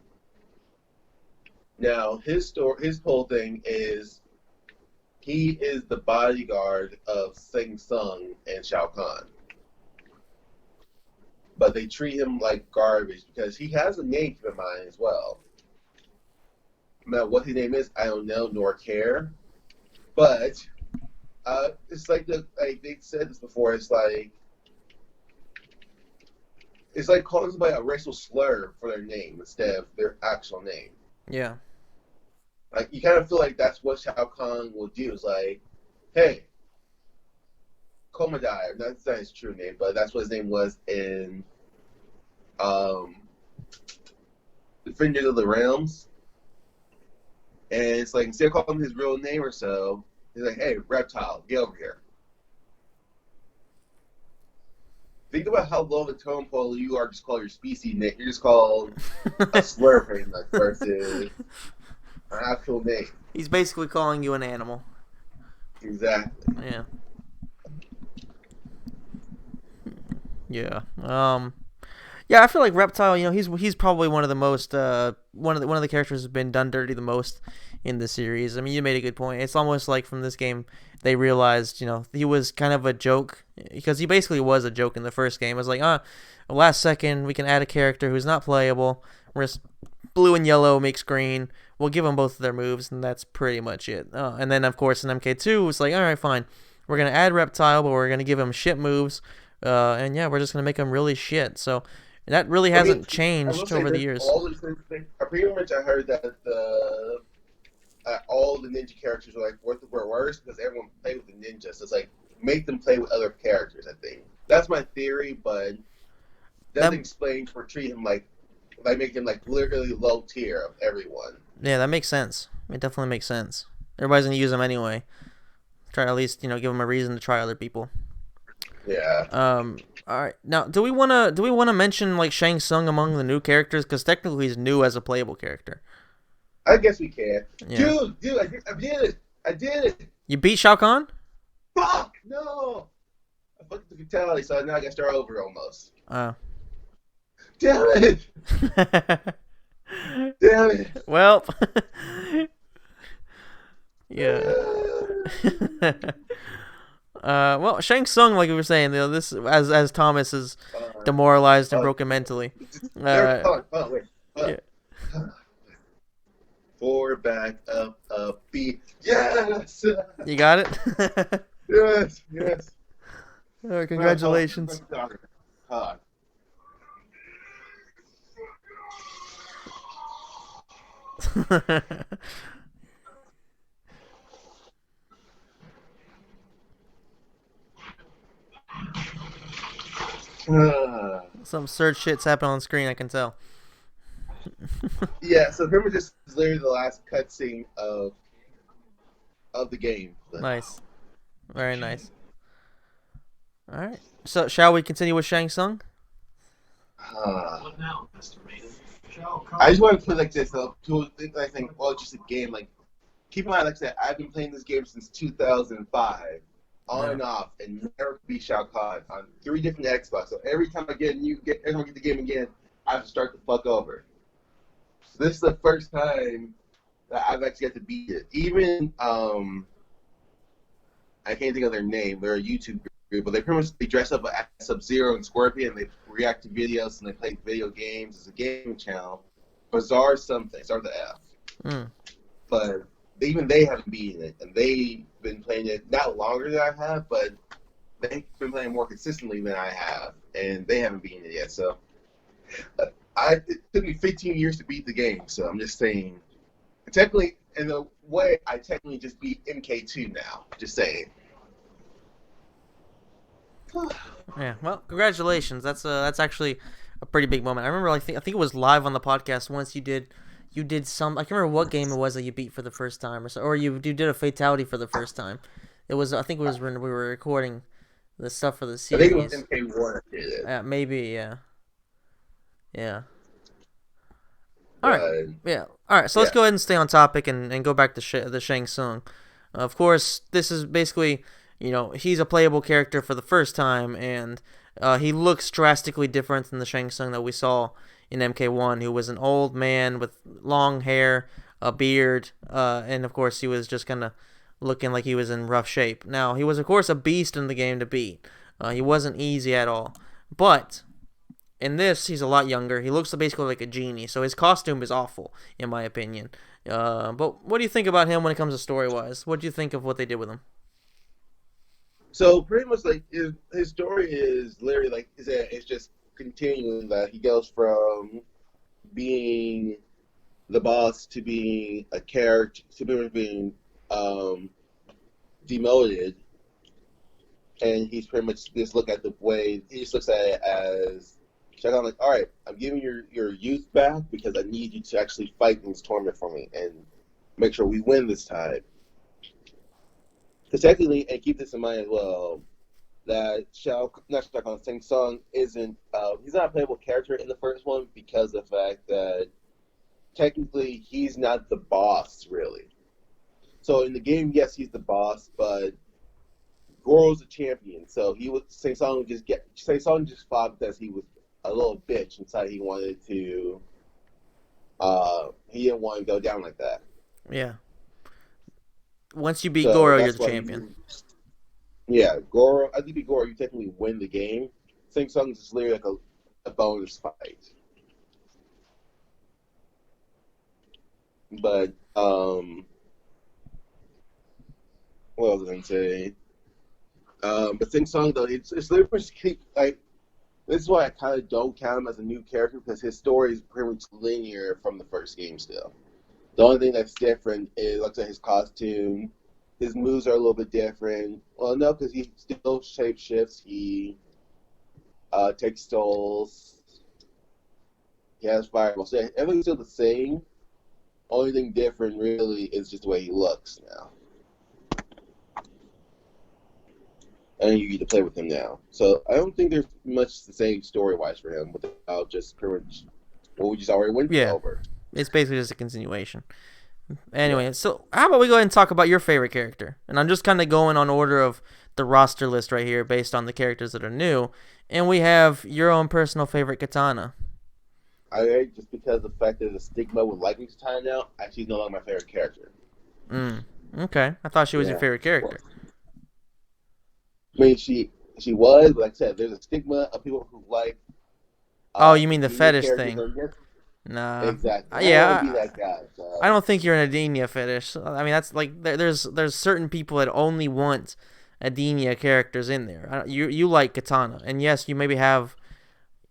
Now his whole thing is he is the bodyguard of Sing Sung and Shao Kahn, but they treat him like garbage because he has a name to keep in mind as well. Now, what his name is, I don't know nor care, but it's like like they said this before. It's like calling somebody a racial slur for their name instead of their actual name. Yeah. Like you kind of feel like that's what Shao Kahn will do. Is like, hey, Kombat, that's not his true name, but that's what his name was in um, Defenders of the Realms. And it's like instead of calling him his real name or so, he's like, hey, Reptile, get over here. Think about how low the tone pole you are just call your species name. You're just called a slur pretty much versus an actual name. He's basically calling you an animal. Exactly. Yeah. Yeah. Yeah, I feel like Reptile. He's probably one of the most one of the characters who's been done dirty the most in the series. I mean, you made a good point. It's almost like from this game they realized he was kind of a joke because he basically was a joke in the first game. It was like, last second we can add a character who's not playable. Blue and yellow makes green. We'll give them both of their moves, and that's pretty much it. And then of course in MK2 it's like, all right, fine, we're gonna add Reptile, but we're gonna give him shit moves. And yeah, we're just gonna make him really shit. So that really hasn't I will changed say over the this: years. all these things. I pretty much I heard that all the ninja characters were like were worse because everyone played with the ninjas. So it's like make them play with other characters. I think that's my theory, but That doesn't explain for treat him like making him like literally low tier of everyone. Yeah, that makes sense. It definitely makes sense. Everybody's gonna use him anyway. Try to at least give him a reason to try other people. Yeah, All right. Now, do we wanna mention like Shang Tsung among the new characters? Because technically he's new as a playable character. I guess we can. Yeah. Dude, I did it. I did it. You beat Shao Kahn? Fuck no. I fucked the fatality, so now I got to start over almost. Oh. Damn it! Damn it! Well. Yeah. Well, Shang Tsung, like we were saying, this as Thomas is demoralized and broken mentally. Hold on, wait. Yeah. Forward, back, up, B. Yes! You got it. Yes. All right, congratulations. Huh. Some absurd shit's happening on screen. I can tell. Yeah, so remember this is literally the last cutscene of the game. Nice. Very nice. All right. So, shall we continue with Shang Tsung? What now, Mr. Maiden? I just want to put like this. I think, well, it's just a game. Like, keep in mind, like I said, I've been playing this game since 2005, on and off, and never beat Shao Kahn on 3 different Xbox. So every time I get every time I get the game again, I have to start the fuck over. So this is the first time that I've actually got to beat it. Even I can't think of their name. They're a YouTube group, but they pretty much dress up as Sub-Zero and Scorpion. They react to videos and they play video games. It's a gaming channel. Bizarre something. Start with the F. Mm. But even they haven't beaten it, and they've been playing it not longer than I have, but they've been playing more consistently than I have, and they haven't beaten it yet. So it took me 15 years to beat the game. So I'm just saying, technically, in a way, I technically just beat MK2 now. Just saying. Yeah. Well, congratulations. That's actually a pretty big moment. I remember, I think it was live on the podcast once. You did some. I can't remember what game it was that you beat for the first time, or you did a fatality for the first time. It was. I think it was when we were recording the stuff for the series. I think it was MK1 that did it. Yeah, maybe. Yeah. Yeah. All right. Yeah. All right. So let's go ahead and stay on topic and go back to the Shang Tsung. Of course, this is basically, he's a playable character for the first time, and he looks drastically different than the Shang Tsung that we saw in MK1, who was an old man with long hair, a beard, and of course he was just kind of looking like he was in rough shape. Now, he was of course a beast in the game to beat. He wasn't easy at all. But in this, he's a lot younger. He looks basically like a genie, so his costume is awful, in my opinion. But what do you think about him when it comes to story-wise? What do you think of what they did with him? So pretty much like his story is literally like it's just continuing that he goes from being the boss to being a character to being demoted, and he's pretty much just look at the way he just looks at it as I'm like, all right, I'm giving your youth back because I need you to actually fight in this tournament for me and make sure we win this time. Because technically, and keep this in mind as well, that Shang Tsung isn't, he's not a playable character in the first one because of the fact that technically he's not the boss, really. So in the game, yes, he's the boss, but Goro's the champion. So Shang Tsung just fought because he was a little bitch inside. He wanted to, he didn't want to go down like that. Yeah. Once you beat Goro, you're the champion. Goro. I think beat Goro, you technically win the game. Shang Tsung is literally like a bonus fight. But what was I going to say? But Shang Tsung though, it's literally like this is why I kind of don't count him as a new character because his story is pretty much linear from the first game still. The only thing that's different is, like I said, his costume. His moves are a little bit different. Well, no, because he still shapeshifts. He takes souls. He has fireball. So everything's still the same. Only thing different really is just the way he looks now. And you get to play with him now. So I don't think there's much the same story wise for him without just pretty much what we just already went Yeah, over. it's basically just a continuation. Yeah. Anyway, so how about we go ahead and talk about your favorite character? And I'm just kind of going on order of the roster list right here based on the characters that are new. And we have your own personal favorite Katana. Just because of the fact that the stigma with liking Katana now, actually no longer my favorite character. Okay. I thought she was your Yeah. favorite character. I mean, she was, but like I said, there's a stigma of people who like Oh, you mean the Indian fetish characters. thing? Nah. Exactly. I don't want to be Yeah, that guy. I So don't think you're an Adenia fetish. I mean, that's like there's certain people that only want Adenia characters in there. You like Katana, and yes, you maybe have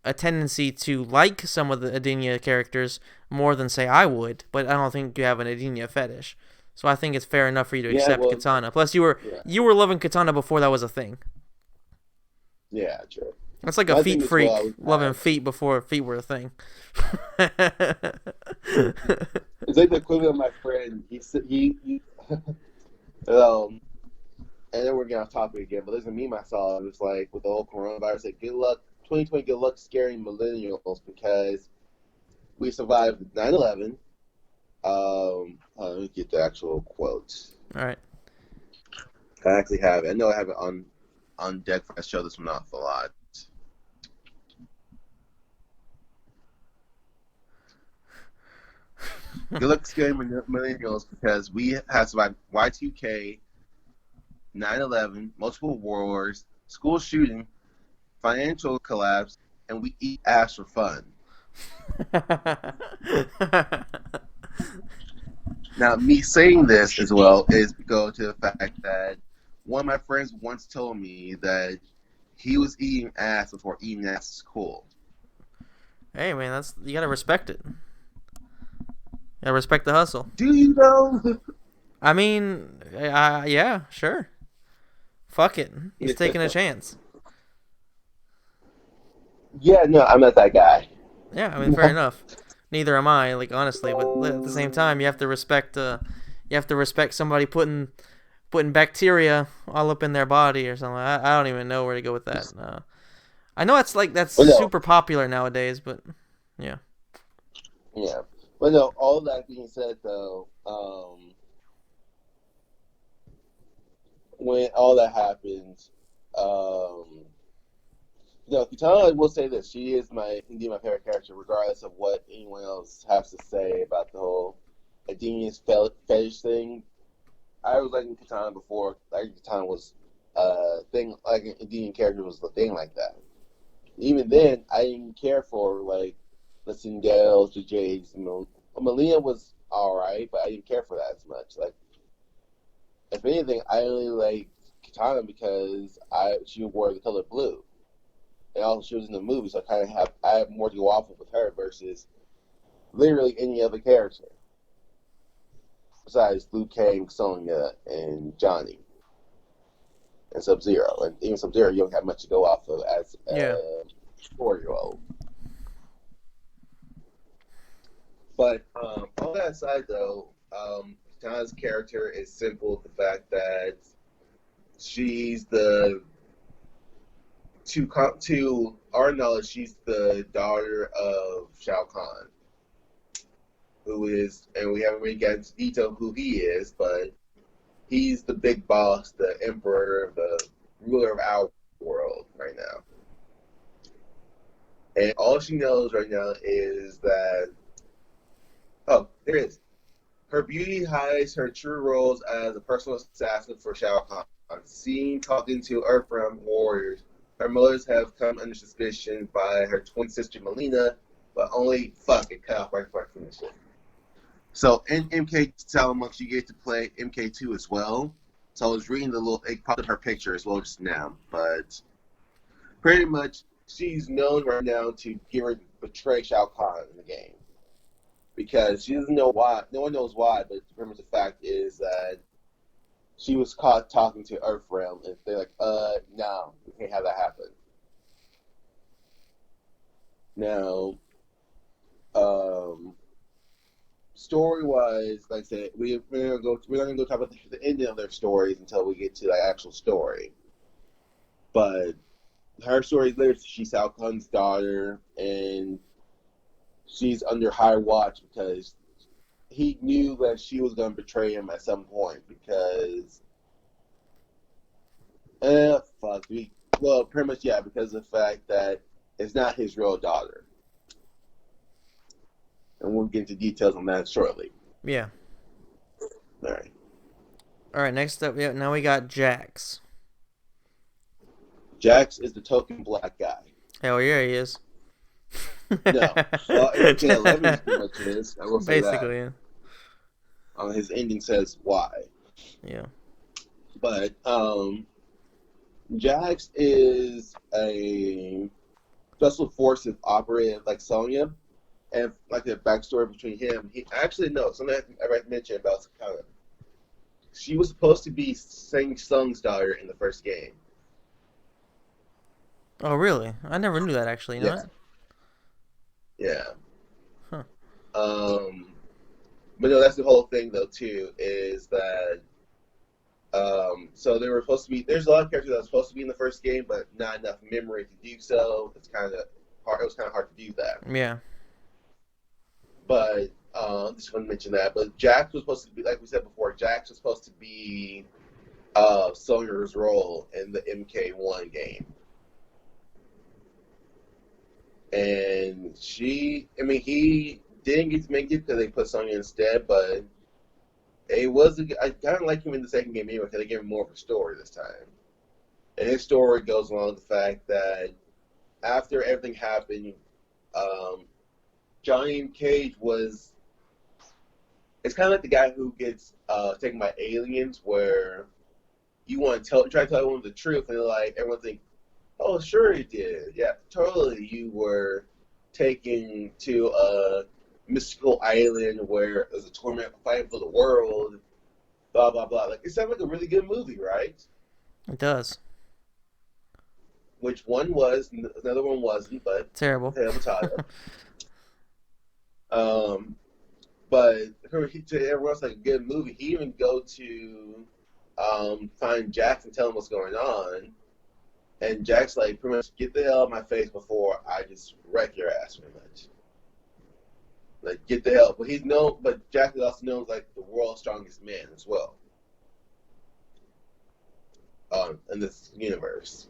a tendency to like some of the Adenia characters more than say I would, but I don't think you have an Adenia fetish. So I think it's fair enough for you to yeah, accept well, Katana. Plus, you were yeah, you were loving Katana before that was a thing. yeah, true. That's like a My feet thing as well, I freak was loving feet before feet were a thing. it's like the equivalent of my friend. He um, and then we're getting off topic again. But there's a meme I saw. It was like with the whole coronavirus. Like, good luck, 2020. Good luck scaring millennials because we survived 9/11. Let me get the actual quote. All right. I actually have it. I know I have it on deck. I show this one off a lot. Good luck scaring millennials because we have survived Y2K, 9/11, multiple wars, school shooting, financial collapse, and we eat ass for fun. Now, me saying this as well is because to the fact that one of my friends once told me that he was eating ass before eating ass is cool. Hey man, that's you gotta respect it. You gotta respect the hustle. Do you know? I mean, yeah, sure. Fuck it. He's taking a chance. Yeah, no, I'm not that guy. Yeah, I mean, fair enough. Neither am I. Like honestly, but at the same time, you have to respect. You have to respect somebody putting bacteria all up in their body or something. I don't even know where to go with that. I know that's But no, super popular nowadays, but yeah. yeah. But no, all that being said, though, when all that happens, no, Kitana, I will say this: she is indeed my favorite character, regardless of what anyone else has to say about the whole Adenius fetish thing. I was liking Kitana before. Like Kitana was a thing, like an Indian character was the thing like that. Even then, I didn't care for like the Sindels, the Jades. Melina was all right, but I didn't care for that as much. Like, if anything, I only like Kitana because she wore the color blue, and also she was in the movie, so I have more to go off of with her versus literally any other character besides Liu Kang, Sonya, and Johnny. And Sub Zero, and even Sub Zero, you don't have much to go off of as Yeah. a 4-year-old. But all that aside, though, Katana's character is simple. The fact that she's to our knowledge, she's the daughter of Shao Kahn, who is, and we haven't really gotten into detail who he is, but he's the big boss, the emperor, the ruler of our world right now. And all she knows right now is that, oh, there it is. Her beauty hides her true roles as a personal assassin for Shao Kahn. Seen talking to Earthrealm warriors, her motives have come under suspicion by her twin sister Melina, but only fuck it cut off right before I finish it. So in MK Salamanca, you get to play MK2 as well. So I was reading it popped up her picture as well just now, but pretty much she's known right now to betray Shao Kahn in the game because she doesn't know why. No one knows why, but pretty much the fact is that she was caught talking to Earthrealm, and they're like, no, we can't have that happen. Now, Um, Story wise, like I said, we're not gonna go talk about the ending of their stories until we get to the actual story. But her story is literally she's Shao Kahn's daughter, and she's under high watch because he knew that she was going to betray him at some point because fuck we well pretty much yeah because of the fact that it's not his real daughter, and we'll get into details on that shortly. Yeah. All right, All right. Next up, yeah. Now we got Jax. Jax is the token black guy. Hell yeah, he is. No, well, in MK11 is pretty much is. I will say that. Basically, yeah. His ending says why, Yeah. but Jax is a special forces operative like Sonya, and like the backstory between him. He actually no something I mentioned about Sakana. She was supposed to be Shang Tsung's daughter in the first game. Oh, really? I never knew that, actually. You know Yeah, what? yeah. Huh. Um, but no, that's the whole thing though too. Is that so they were supposed to be. There's a lot of characters that were supposed to be in the first game, but not enough memory to do so. It's kind of hard. It was kind of hard to do that. Yeah. But just want to mention that. But Jax was supposed to be, like we said before, Jax was supposed to be Sonya's role in the MK1 game. And he didn't get to make it because they put Sonya instead, but I kind of like him in the second game anyway because they gave him more of a story this time. And his story goes along with the fact that after everything happened, um, Johnny Cage was. It's kind of like the guy who gets taken by aliens, where you want to try to tell everyone the truth, and like everyone think, "Oh, sure he did. Yeah, totally. You were taken to a mystical island where there's a tournament fighting for the world." Blah blah blah. Like it sounds like a really good movie, right? It does. Which one was? Another one wasn't, but Terrible. hell, potato. Um, but to everyone else, like a good movie. He even go to find Jax and tell him what's going on, and Jack's like, pretty much, get the hell out of my face before I just wreck your ass, pretty much. Like, get the hell. But but Jack is also known as like the world's strongest man as well. In this universe.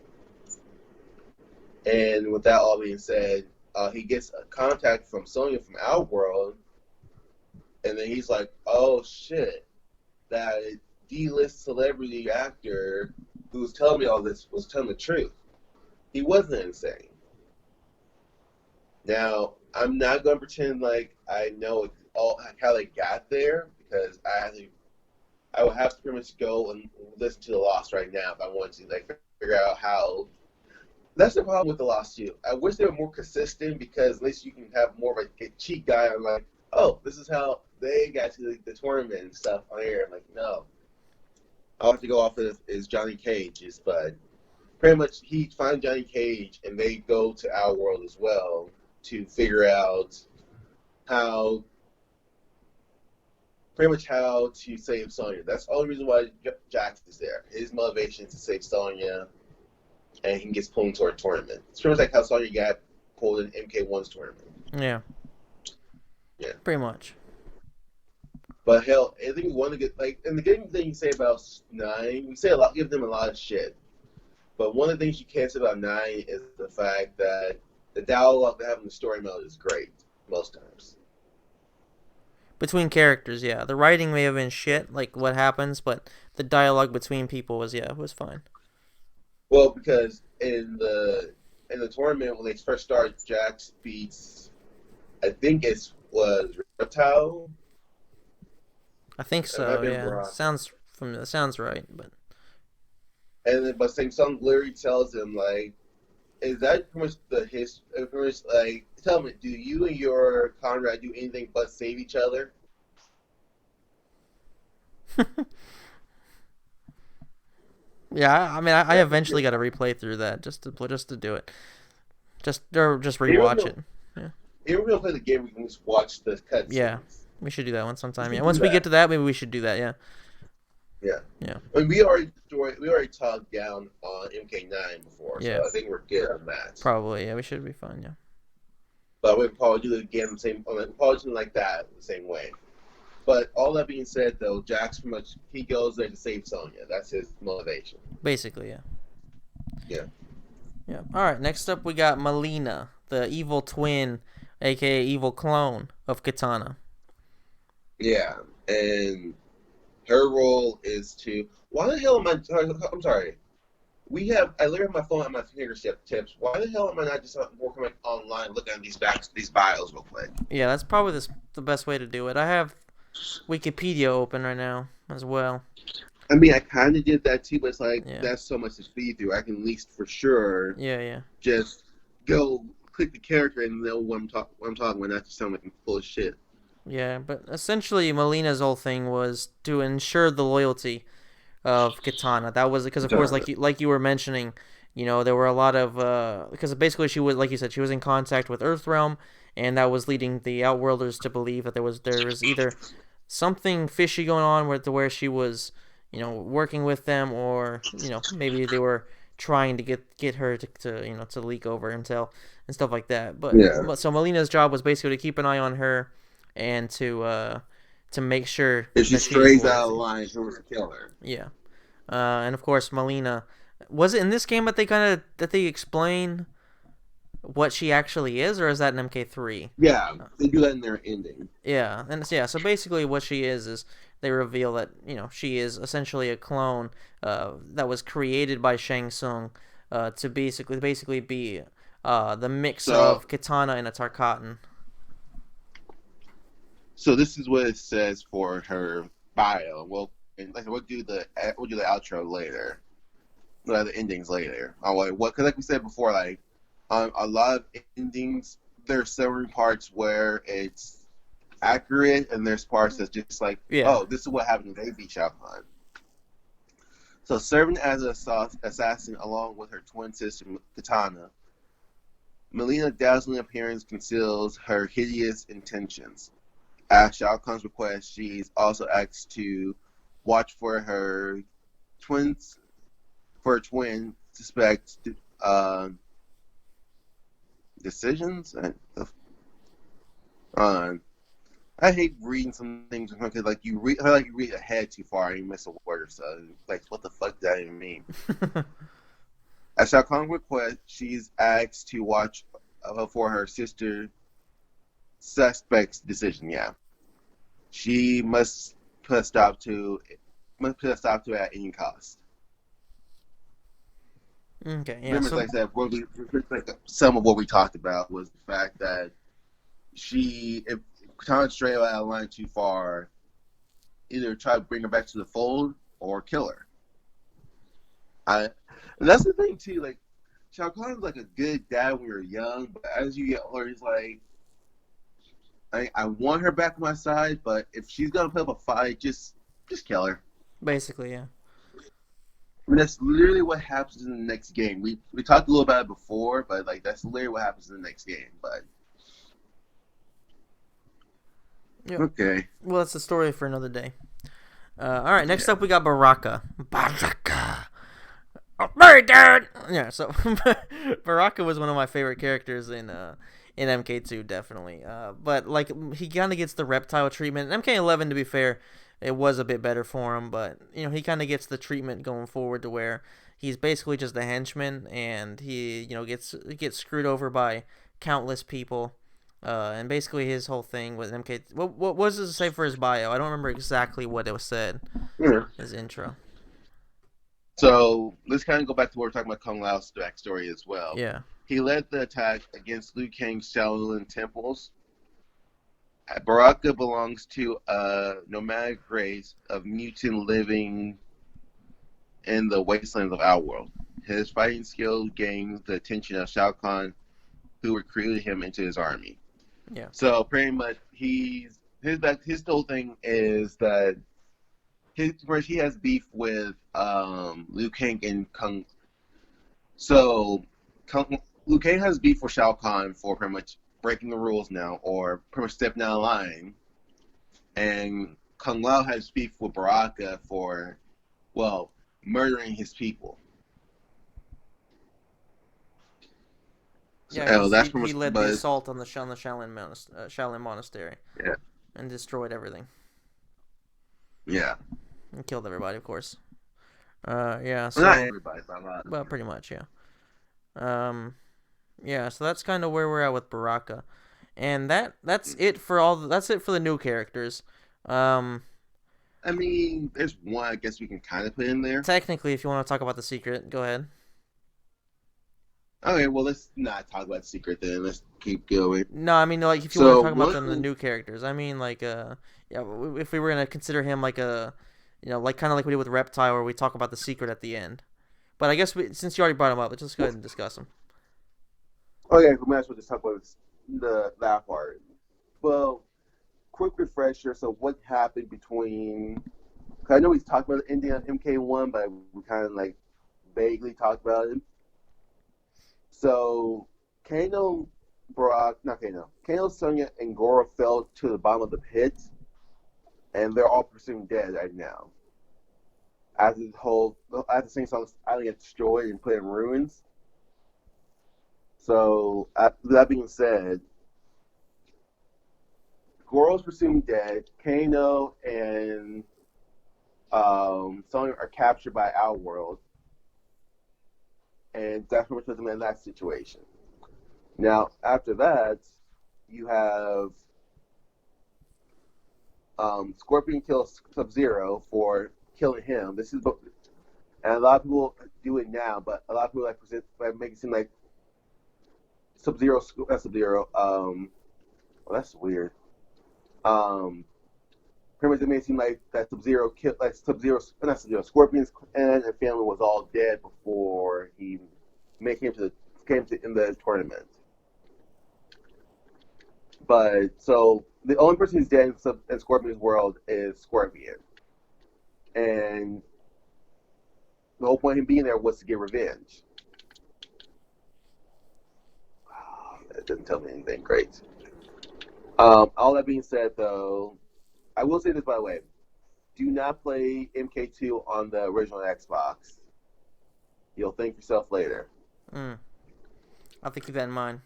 And with that all being said, he gets a contact from Sonya from our world, and then he's like, "Oh shit, that D-list celebrity actor who was telling me all this was telling the truth. He wasn't insane." Now, I'm not going to pretend like I know all how they got there because I would have to pretty much go and listen to the Lost right now if I wanted to like figure out how. That's the problem with the Lost too. I wish they were more consistent because at least you can have more of a cheat guy on like, oh, this is how they got to the tournament and stuff on here. I'm like, no. All I have to go off of is Johnny Cage's, but pretty much he finds Johnny Cage and they go to our world as well to figure out how to save Sonya. That's the only reason why Jax is there. His motivation is to save Sonya, and he gets pulled into a tournament. It's pretty much like how Sonya got pulled in MK1's tournament. Yeah. Yeah. Pretty much. But hell, I think one of the and the good thing you say about 9, we say a lot, give them a lot of shit. But one of the things you can't say about 9 is the fact that the dialogue they have in the story mode is great most times. Between characters, yeah. The writing may have been shit, like what happens, but the dialogue between people was fine. Well, because in the tournament when they first start, Jax beats, I think it was Reptile. I think so. Yeah, sounds right, but. And then, but Shang Tsung literally tells him like, "Is that pretty much the history? Pretty much like, tell me, do you and your Conrad do anything but save each other?" Yeah, I mean, I eventually got to replay through that just to do it, just There was rewatch no, it. Yeah. If we're gonna play the game, we can just watch the Yeah, cutscenes. we should do that one sometime. We Yeah, should do once we get that. to that, maybe we should do that. Yeah, Yeah. yeah, I mean, we already talked down on MK9 before, yeah. so I think we're good on that. Probably. Yeah, we should be fine. Yeah. But we'll probably do it again the same. Probably do it like that the same way. But all that being said, though, Jack's pretty much he goes there to save Sonya. That's his motivation. Basically, yeah. Yeah. Yeah. All right. Next up, we got Melina, the evil twin, aka evil clone of Katana. Yeah, and her role is to. Why the hell am I? I'm sorry. I literally have my phone at my fingertips. Why the hell am I not just working online, looking at these bios real quick? Yeah, that's probably the best way to do it. I have Wikipedia open right now as well. I mean, I kind of did that too, but it's like Yeah. that's so much to speed through. I can at least for sure Yeah. just go click the character and know what I'm talking about, not just sound like I'm full of shit. Yeah, but essentially Melina's whole thing was to ensure the loyalty of Katana. That was because, of course, like you were mentioning, there were a lot of because basically she was, like you said, she was in contact with Earthrealm, and that was leading the Outworlders to believe that there was either something fishy going on where she was, working with them, or maybe they were trying to get her to leak over intel and stuff like that. But Yeah. so Melina's job was basically to keep an eye on her and to make sure If she that strays she's out of worthy. line, who was to kill her? Yeah. And of course, Melina. Was it in this game that they explain what she actually is, or is that in MK3? Yeah, they do that in their ending. Yeah, so basically, what she is they reveal that she is essentially a clone that was created by Shang Tsung to basically be the mix of Katana and a Tarkatan. So this is what it says for her bio. We'll do the outro later. The endings later. Because like we said before, like on a lot of endings, there's certain parts where it's accurate, and there's parts that's just like, oh, this is what happened when they beat Shao Kahn. So serving as an assassin along with her twin sister Katana, Melina's dazzling appearance conceals her hideous intentions. At Shao Kahn's request, she's also asked to watch for her twin suspect decisions. I hate reading some things because you read ahead too far and you miss a word or so. Like, what the fuck does that even mean? At Shao Kahn's request, she's asked to watch for her sister suspect's decision. Yeah, she must put a stop to it at any cost. Okay, yeah. Remember, like I said, some of what we talked about was the fact that if Katana strayed out of line too far, either try to bring her back to the fold or kill her. And that's the thing too. Like, Shao Kahn's like a good dad when you're young, but as you get older, he's like, I want her back on my side, but if she's gonna put up a fight, just kill her. Basically, yeah. I mean, that's literally what happens in the next game. We talked a little about it before, but like that's literally what happens in the next game. But Yep. Okay. Well, that's a story for another day. All right, next up we got Baraka. Baraka. Oh, my dad. Yeah, so Baraka was one of my favorite characters in MK2, definitely. But like he kind of gets the reptile treatment. In MK11, to be fair, it was a bit better for him, but he kind of gets the treatment going forward to where he's basically just a henchman, and he gets screwed over by countless people. And basically his whole thing with MK. What was it to say for his bio? I don't remember exactly what it was said. His intro. So let's kind of go back to what we we're talking about Kung Lao's backstory as well. Yeah. He led the attack against Liu Kang's Shaolin temples. Baraka belongs to a nomadic race of mutant living in the wastelands of Outworld. His fighting skill gained the attention of Shao Kahn, who recruited him into his army. Yeah. So pretty much his whole thing is that he has beef with Liu Kang and Kung. So Liu Kang has beef with Shao Kahn for pretty much breaking the rules now, or pretty much stepping out of line. And Kung Lao has beef with Baraka for, well, murdering his people. So, Yeah, because that's he, pretty he much. led the But assault on the Shaolin Monastery yeah, and destroyed everything yeah. and killed everybody, of course. Yeah, Well, not so, everybody, but a lot. well, pretty much, yeah. Um, yeah, so that's kind of where we're at with Baraka, and that's it for that's it for the new characters. Um, I mean, there's one I guess we can kind of put in there. Technically, if you want to talk about the secret, go ahead. Okay, well, let's not talk about Secret then. Let's keep going. No, I mean like if you want to So talk about one, the new characters, I mean like yeah, if we were gonna consider him like a, like kind of like we did with Reptile, where we talk about the secret at the end. But I guess since you already brought him up, let's just go ahead and discuss him. okay, we might as well just talk about that part. Well, quick refresher. So what happened between? Cause I know we talked about the ending on MK1, but we kind of like vaguely talked about it. So Kano, Kano, Sonya, and Goro fell to the bottom of the pit, and they're all presumed dead right now. As the Sing Song Island gets destroyed and put in ruins. So that being said, Goro's presumed dead. Kano and Sonya are captured by our world, and that's what puts them in that situation. Now, after that, you have Scorpion kills Sub-Zero for killing him. And a lot of people do it now, but a lot of people make it seem like Sub-Zero. Well, that's weird. Pretty much it made it seem like that Sub-Zero killed, like Sub-Zero, not Sub-Zero, Scorpion's clan and family was all dead before he came in the tournament. But so the only person who's dead in Scorpion's world is Scorpion, and the whole point of him being there was to get revenge. That didn't tell me anything great. All that being said, though, I will say this by the way: do not play MK2 on the original Xbox. You'll thank yourself later. I'll have to keep that in mind.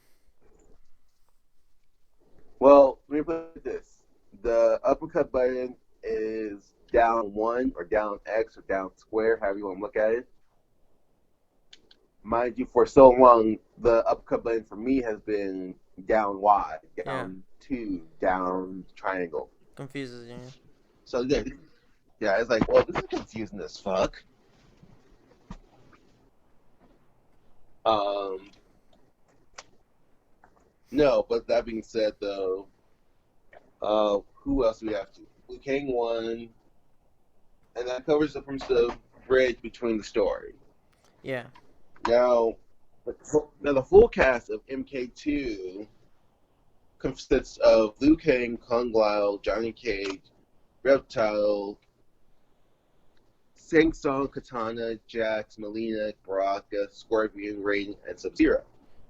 Well, let me put it this: the uppercut button is down 1 or down X or down square, however you want to look at it. Mind you, for so long, the uppercut button for me has been down Y, down 2, down triangle. Confuses you. So yeah, it's like, well, this is confusing as fuck. No, but that being said, though, who else do we have to? Liu Kang won, and that covers the bridge between the story. Yeah. Now the full cast of MK2 consists of Liu Kang, Kung Lao, Johnny Cage, Reptile, Shang Tsung, Katana, Jax, Melina, Baraka, Scorpion, Raiden, and Sub-Zero.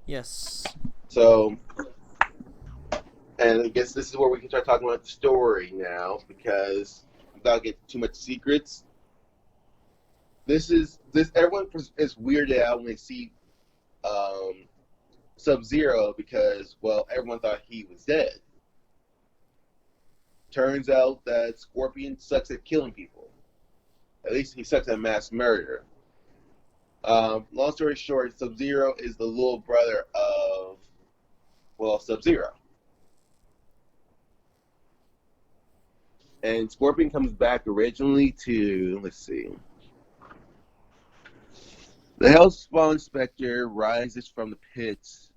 Yes. So, and I guess this is where we can start talking about the story now, because without getting too much secrets, everyone is weirded out when they see Sub-Zero because, well, everyone thought he was dead. Turns out that Scorpion sucks at killing people. At least he sucks at mass murder. Long story short, Sub-Zero is the little brother of, well, Sub-Zero. And Scorpion comes back originally to, let's see. The Hellspawn Spectre rises from the pits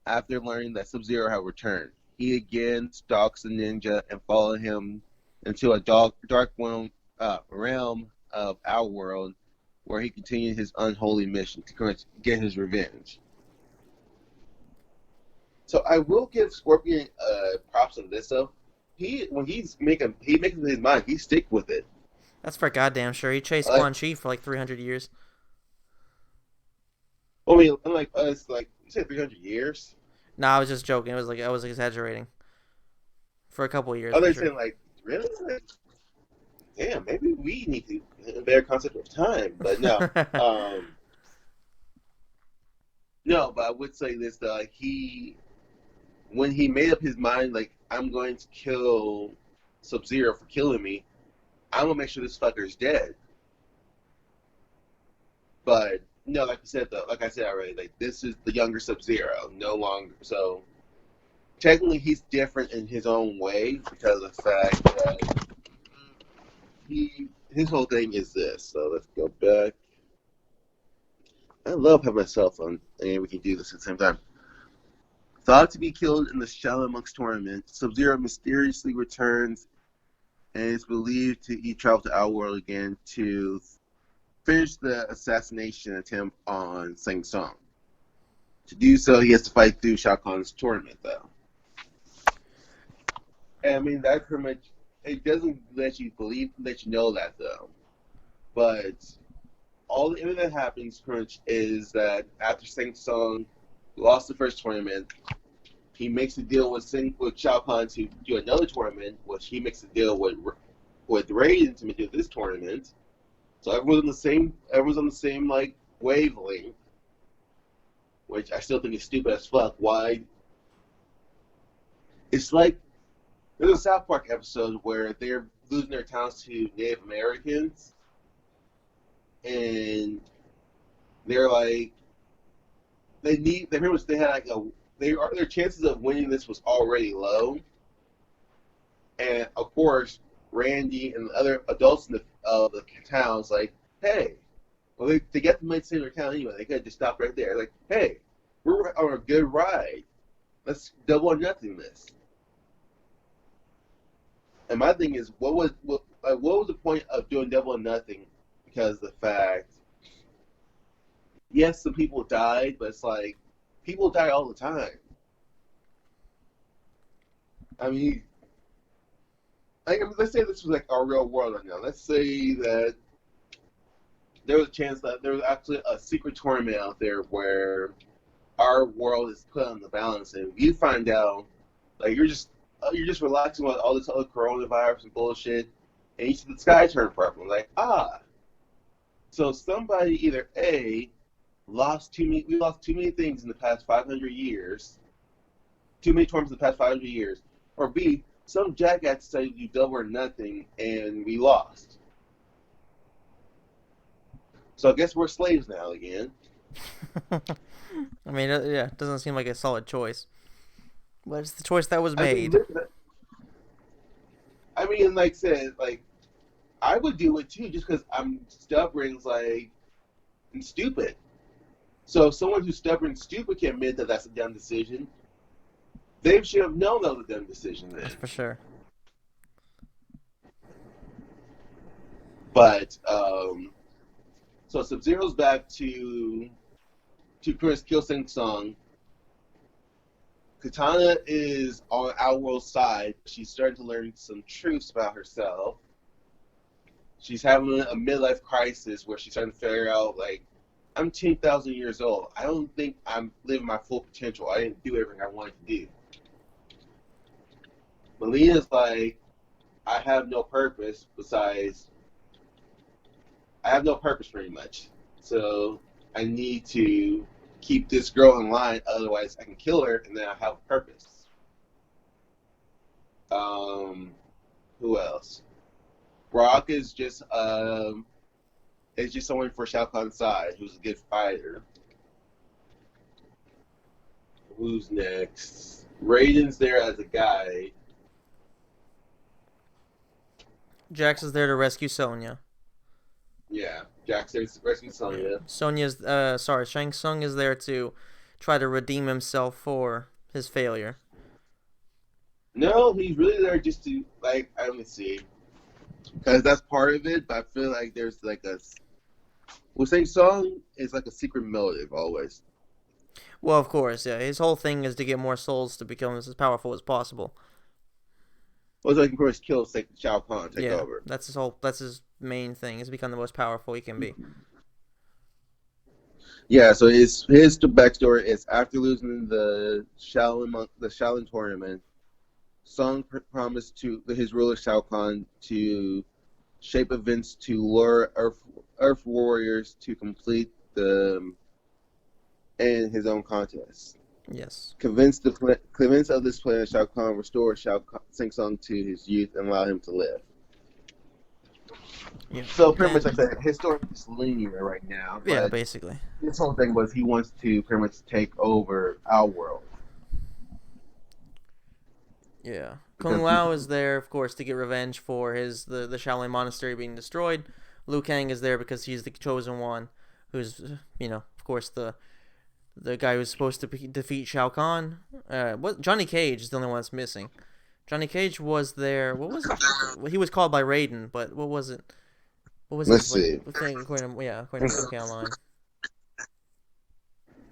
after learning that Sub-Zero had returned. He again stalks the ninja and follows him into a dark realm of our world, where he continued his unholy mission to get his revenge. So I will give Scorpion props on this though. When he makes up his mind, he stick with it. That's for goddamn sure. He chased Quan Chi for like 300 years. I mean, unlike us, like you said, 300 years. No, I was just joking. It was like I was exaggerating for a couple of years for Others sure. saying like, really? Like, damn, maybe we need to a better concept of time. But no, um, no. But I would say this though, like he when he made up his mind, like I'm going to kill Sub Zero for killing me. I'm gonna make sure this fucker is dead. But no, like you said though, like I said already, like this is the younger Sub Zero, no longer. So technically, he's different in his own way because of the fact that his whole thing is this. So let's go back. I love having my cell phone, and we can do this at the same time. Thought to be killed in the Shadow Monks tournament, Sub Zero mysteriously returns and is believed to he travel to our world again to finish the assassination attempt on Shang Tsung. To do so, he has to fight through Shao Kahn's tournament, though. And, I mean, that pretty much it doesn't let you know that though. But all the that happens pretty much is that after Shang Tsung lost the first tournament, he makes a deal with Shao Kahn to do another tournament, which he makes a deal with Raiden to do this tournament. So everyone's on the same like wavelength, which I still think is stupid as fuck. Why? It's like there's a South Park episode where they're losing their towns to Native Americans, and they're like they pretty much they had like their chances of winning this was already low, and of course Randy and the other adults in the towns like, hey, well they get the money to save their town anyway. They could just stop right there. Like, hey, we're on a good ride. Let's double or nothing this. And my thing is, what was the point of doing double or nothing? Because the fact, yes, some people died, but it's like people die all the time. I mean, let's say this was like our real world right now. Let's say that there was a chance that there was actually a secret tournament out there where our world is put on the balance, and you find out like you're just relaxing with all this other coronavirus and bullshit, and you see the sky turn purple. Like, so somebody either A we lost too many things in the past 500 years, too many tournaments in the past 500 years, or B, some jackass decided to do double or nothing and we lost. So I guess we're slaves now again. I mean, yeah, it doesn't seem like a solid choice, but it's the choice that was I mean, made. like I said, like I would do it too, just because I'm stubborn, like and stupid. So if someone who's stubborn and stupid can admit that that's a dumb decision, they should have known that was a dumb decision then. That's for sure. But so Sub Zero's back to Chris kill Shang Tsung. Katana is on our world's side. She's starting to learn some truths about herself. She's having a midlife crisis where she's starting to figure out, like, I'm 10,000 years old. I don't think I'm living my full potential. I didn't do everything I wanted to do. Melina's like, I have no purpose besides, I have no purpose pretty much. So I need to keep this girl in line, otherwise I can kill her and then I have a purpose. Who else? Brock is just someone for Shao Kahn's side who's a good fighter. Who's next? Raiden's there as a guide. Jax is there to rescue Sonya. Yeah, Jack's there to rescue Sonya. Shang Tsung is there to try to redeem himself for his failure. No, he's really there just to, like, let me see. Because that's part of it, but I feel like there's like with Shang Tsung is like a secret motive always. Well, of course, yeah. His whole thing is to get more souls to become as powerful as possible. Well, so he can pretty much kill Shao Kahn, take Yeah, over. that's his main thing, is to become the most powerful he can be. Yeah, so his backstory is after losing the Shaolin tournament, Song promised to his ruler Shao Kahn to shape events to lure Earth warriors to complete the in his own contest. Yes. Convinced of this plan, Shao Kahn restored Shang Tsung to his youth and allowed him to live. Yeah. So pretty much, And like I said, his story is linear right now, yeah, but basically. his whole thing was he wants to pretty much take over our world Yeah. Kung because he, Lao is there, of course, to get revenge for the Shaolin Monastery being destroyed. Liu Kang is there because he's the chosen one, who's of course the guy who's supposed to defeat Shao Kahn. What Johnny Cage is the only one that's missing. Johnny Cage was there. What was it? He was called by Raiden, but what was it? What was let's his see. thing? According to MK Online.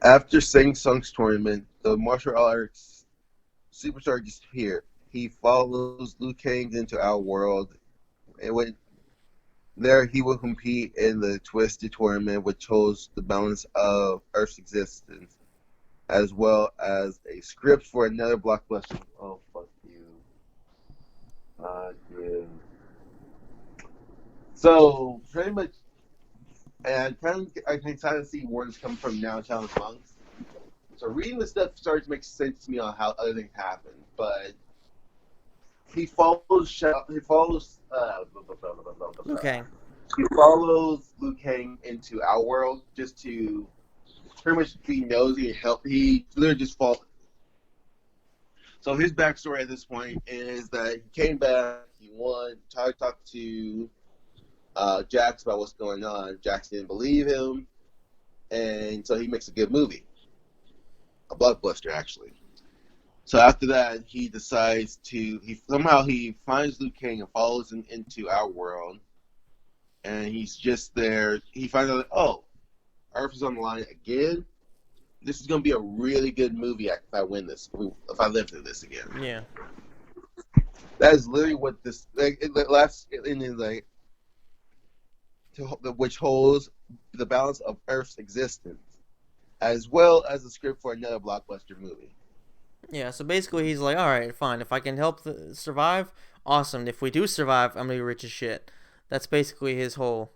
After Shang Tsung's tournament, the martial arts superstar disappeared. He follows Liu Kang into our world, and when there he will compete in the Twisted tournament, which holds the balance of Earth's existence, as well as a script for another blockbuster. Oh fuck you! Yeah. So pretty much, and I can kind of see where this comes from now. Challenge monks. So reading this stuff starts to make sense to me on how other things happen, but he follows Liu Kang. he follows Liu Kang into our world just to pretty much be nosy and help. He literally just falls. So his backstory at this point is that he came back, he won, talked to Jax about what's going on. Jax didn't believe him, and so he makes a good movie, a blockbuster actually. So after that, he decides to he finds Liu Kang and follows him into our world, and he's just there. He finds out, oh, Earth is on the line again. This is gonna be a really good movie if I win this. If I live through this again, Yeah. that is literally what this like. The last in like which holds the balance of Earth's existence, as well as a script for another blockbuster movie. Yeah, so basically he's like, all right, fine. If I can help survive, awesome. If we do survive, I'm gonna be rich as shit. That's basically his whole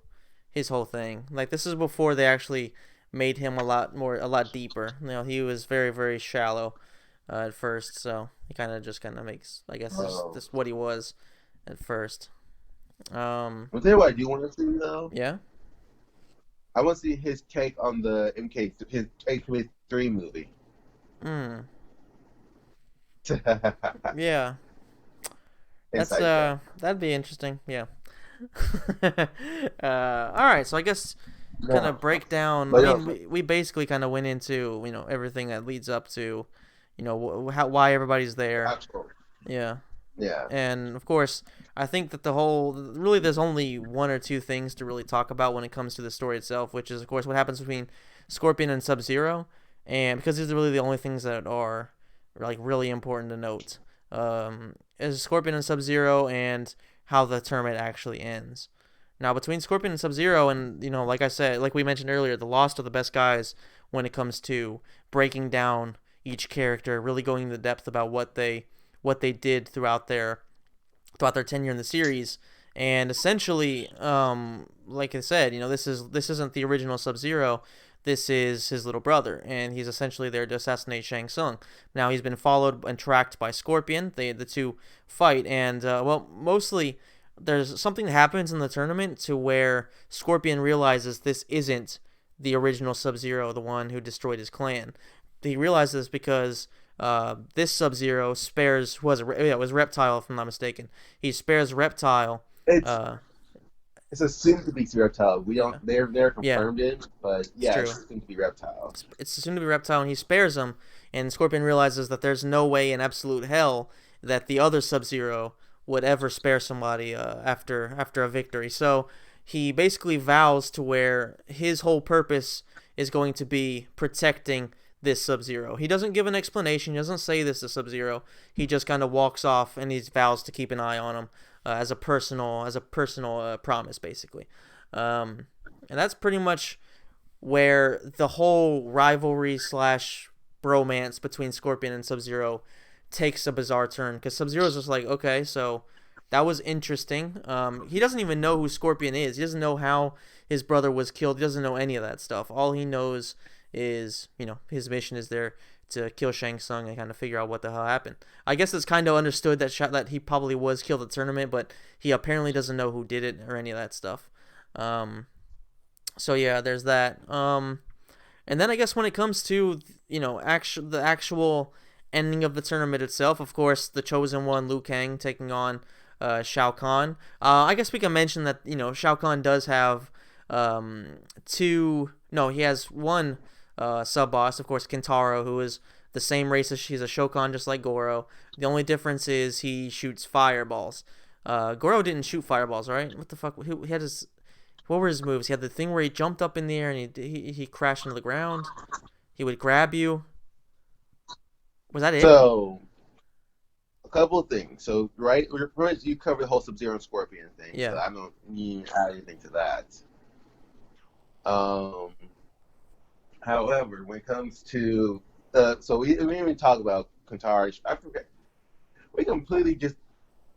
thing. Like this is before they actually made him a lot deeper. He was very very shallow at first, so he kind of makes, I guess, Oh. this what he was at first. I'll tell you what I do want to see though. Yeah. I want to see his take on the his MK3 movie. Hmm. Yeah. That's Inside joke. that'd be interesting. Yeah. All right, so I guess kind No, of break down. I but mean, no, we basically kind of went into everything that leads up to why everybody's there. actual. Yeah, Yeah. and of course, I think that really there's only one or two things to really talk about when it comes to the story itself, which is of course what happens between Scorpion and Sub-Zero, and because these are really the only things that are like really important to note. Is Scorpion and Sub-Zero and how the tournament actually ends. Now, between Scorpion and Sub-Zero, and like I said, like we mentioned earlier, the Lost are the best guys when it comes to breaking down each character, really going into depth about what they did throughout their tenure in the series, and essentially, like I said, this isn't the original Sub-Zero. This is his little brother, and he's essentially there to assassinate Shang Tsung. Now he's been followed and tracked by Scorpion. The two fight, and mostly there's something that happens in the tournament to where Scorpion realizes this isn't the original Sub-Zero, the one who destroyed his clan. He realizes this because this Sub-Zero spares it was Reptile, if I'm not mistaken. He spares Reptile. It's Uh, it's assumed to be reptile. We yeah, don't. They're yeah, confirmed in, but it's yeah, it's true. assumed to be reptile. It's assumed to be Reptile, and he spares him. And Scorpion realizes that there's no way in absolute hell that the other Sub-Zero would ever spare somebody after a victory. So he basically vows to where his whole purpose is going to be protecting this Sub-Zero. He doesn't give an explanation. He doesn't say this to Sub-Zero. He just kind of walks off and he vows to keep an eye on him as a personal promise, basically. And that's pretty much where the whole rivalry slash bromance between Scorpion and Sub Zero takes a bizarre turn because Sub Zero's just like, okay, so that was interesting. He doesn't even know who Scorpion is. He doesn't know how his brother was killed. He doesn't know any of that stuff. All he knows is, his mission is there to kill Shang Tsung and kind of figure out what the hell happened. I guess it's kind of understood that he probably was killed at the tournament, but he apparently doesn't know who did it or any of that stuff. Um, so yeah, there's that. And then I guess when it comes to the actual ending of the tournament itself, of course, the chosen one, Liu Kang, taking on Shao Kahn. I guess we can mention that Shao Kahn does have two. No, he has one sub boss, of course, Kintaro, who is the same race as he's a Shokan, just like Goro. The only difference is he shoots fireballs. Goro didn't shoot fireballs, right? What the fuck? He had his. What were his moves? He had the thing where he jumped up in the air and he crashed into the ground. He would grab you. Was that it? So, a couple of things. So, right, you covered the whole Sub-Zero and Scorpion thing, so Yeah. I don't need to add anything to that. Um, However, when it comes to so we didn't even talk about Kantari. I forget. We completely just.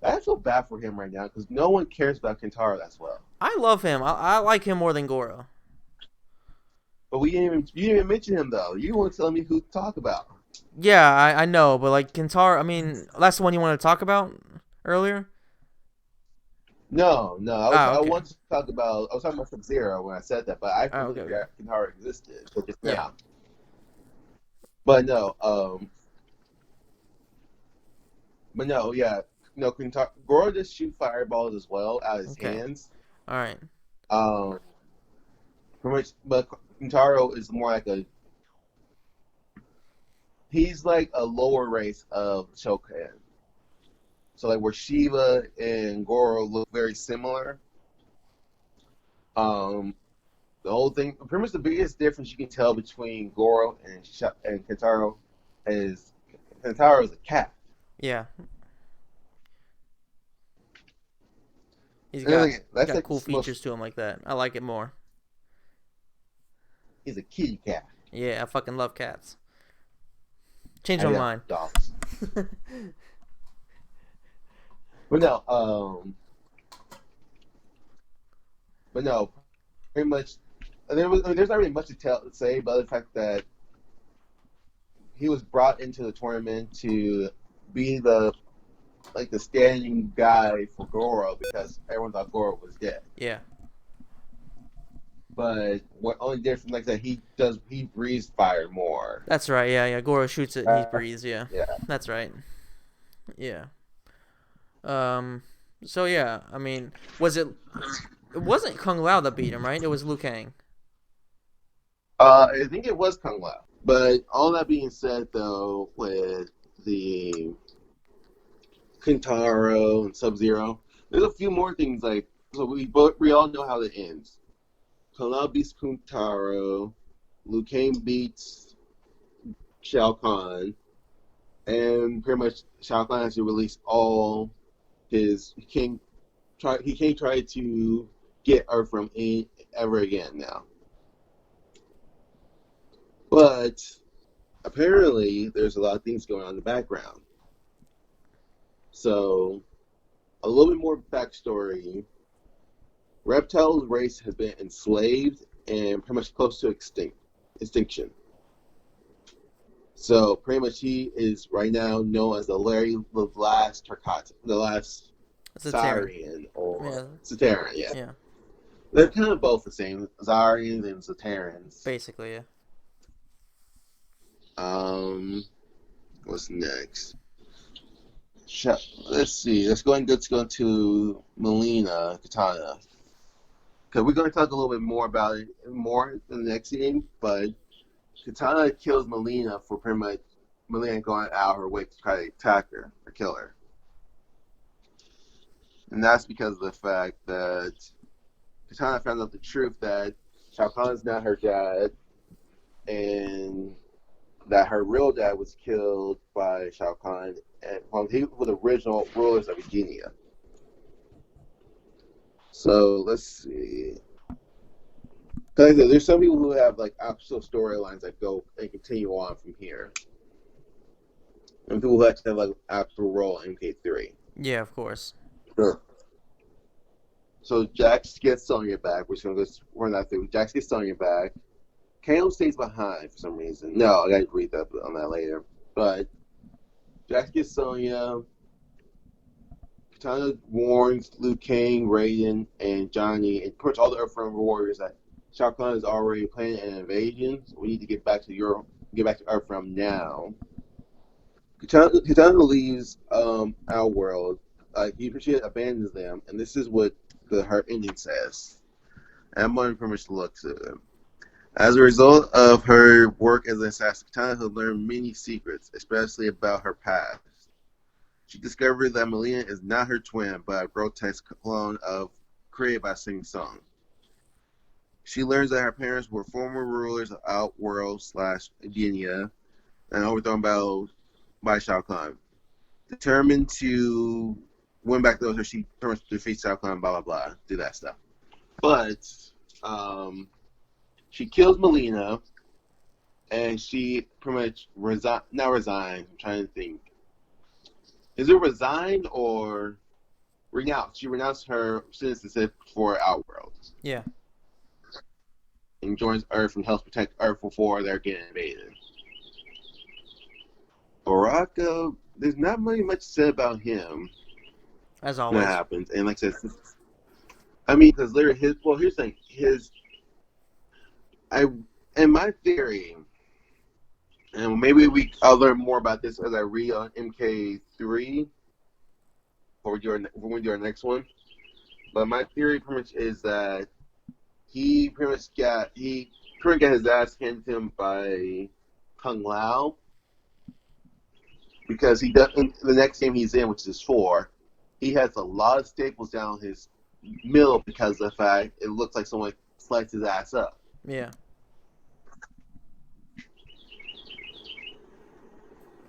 I feel bad for him right now because no one cares about Kentaro as well. I love him. I like him more than Goro. But you didn't even mention him though. You won't tell me who to talk about. Yeah, I know, but like Kentaro, I mean, that's the one you wanted to talk about earlier? No. Ah, I okay. want to talk about. I was talking about Sub Zero when I said that, but I Ah, completely okay, okay. forgot Kentaro existed until just Yeah. now. But no, yeah, no. Goro just shoot fireballs as well out of his Okay. hands. All right. Um, pretty much, but Kentaro is more like a. He's like a lower race of Shokan. So like where Shiva and Goro look very similar. Um, the whole thing, pretty much the biggest difference you can tell between Goro and Kentaro is Kentaro is a cat. Yeah. He's And got like, he's that's got like cool the most. features to him like that. I like it more. He's a kitty cat. Yeah, I fucking love cats. Change I my know mind. dogs, but no, but no, pretty much. There's not really much to say about the fact that he was brought into the tournament to be the standing guy for Goro because everyone thought Goro was dead. Yeah. But what only difference, like I said, he breathes fire more. That's right. Yeah, yeah. Goro shoots it and he breathes. Yeah. Yeah. That's right. Yeah. Um. So yeah, I mean, it wasn't Kung Lao that beat him, right? It was Liu Kang. I think it was Kung Lao. But all that being said, though, with the Kintaro and Sub Zero, there's a few more things like so we all know how it ends. Kung Lao beats Kintaro, Liu Kang beats Shao Kahn, and pretty much Shao Kahn has to release all his he can't try to get her from ever again now. But apparently there's a lot of things going on in the background. So a little bit more backstory. Reptile's race has been enslaved and pretty much close to extinction. So pretty much he is right now known as the last Tarkat, the last It's a Terran. Saurian or Yeah. Zaterian, yeah. Yeah. They're kind of both the same, Zarians and Zaterians. Basically, yeah. Um, what's next? Let's see. Let's go into Melina Katana. Because we're going to talk a little bit more about it more in the next scene, but Katana kills Melina for pretty much Melina going out her way to try to attack her or kill her. And that's because of the fact that Katana found out the truth that Shao Kahn is not her dad, and that her real dad was killed by Shao Kahn, and he was the original rulers of Eugenia. So let's see. Because there's some people who have like actual storylines that go and continue on from here, and people who actually have like actual role in MK3. Yeah, of course. Sure. So Jax gets Sonya back. We're just gonna go run that through. Jax gets Sonya back. KO stays behind for some reason. No, I gotta read that on that later. But Jax gets Sonya. Katana warns Liu Kang, Raiden, and Johnny, and pretty much all the Earthrealm warriors that Shao Kahn is already planning an invasion. So we need to get back to Earthrealm now. Katana leaves our world. She abandons them, and this is what her ending says. And I'm going to pretty much look to it. As a result of her work as an assassin, Katana has learned many secrets, especially about her past. She discovered that Melina is not her twin, but a grotesque clone created by Sing Song. She learns that her parents were former rulers of Outworld / Edenia and overthrown by Shao Kahn. Determined to win back those, she determines to defeat Shao Kahn, blah, blah, blah, do that stuff. But she kills Melina, and she pretty much not resigned. I'm trying to think. Is it resigned or renounced? She renounced her citizenship for Outworld. Yeah. And joins Earth and helps protect Earth before they're getting invaded. Baraka, there's not really much said about him. As When always. that happens. And like I said, I mean, because literally here's the thing, in my theory, and maybe I'll learn more about this as I read on MK3 or when we do our next one. But my theory pretty much is that he pretty much got his ass handed to him by Kung Lao, because he does the next game he's in, which is 4. He has a lot of staples down his middle because of the fact it looks like someone sliced his ass up. Yeah.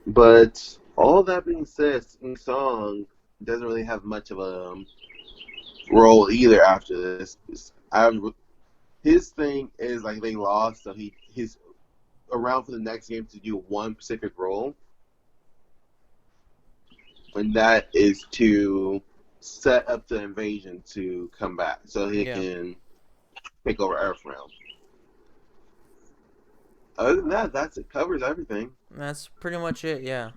But all that being said, Sing Song doesn't really have much of a role either after this. His thing is like they lost, so he's around for the next game to do one specific role, and that is to set up the invasion to come back, so he can take over Earthrealm. Other than that, it covers everything. That's pretty much it. Yeah.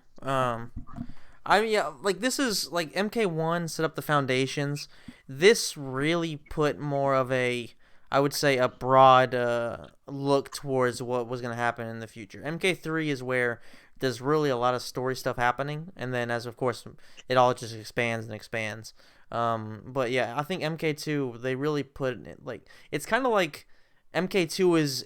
Like this is like MK1 set up the foundations. This really put more of a, I would say, a broad look towards what was going to happen in the future. MK3 is where there's really a lot of story stuff happening, and then as of course it all just expands and expands. But yeah, I think MK2 they really put it like it's kind of like MK2 is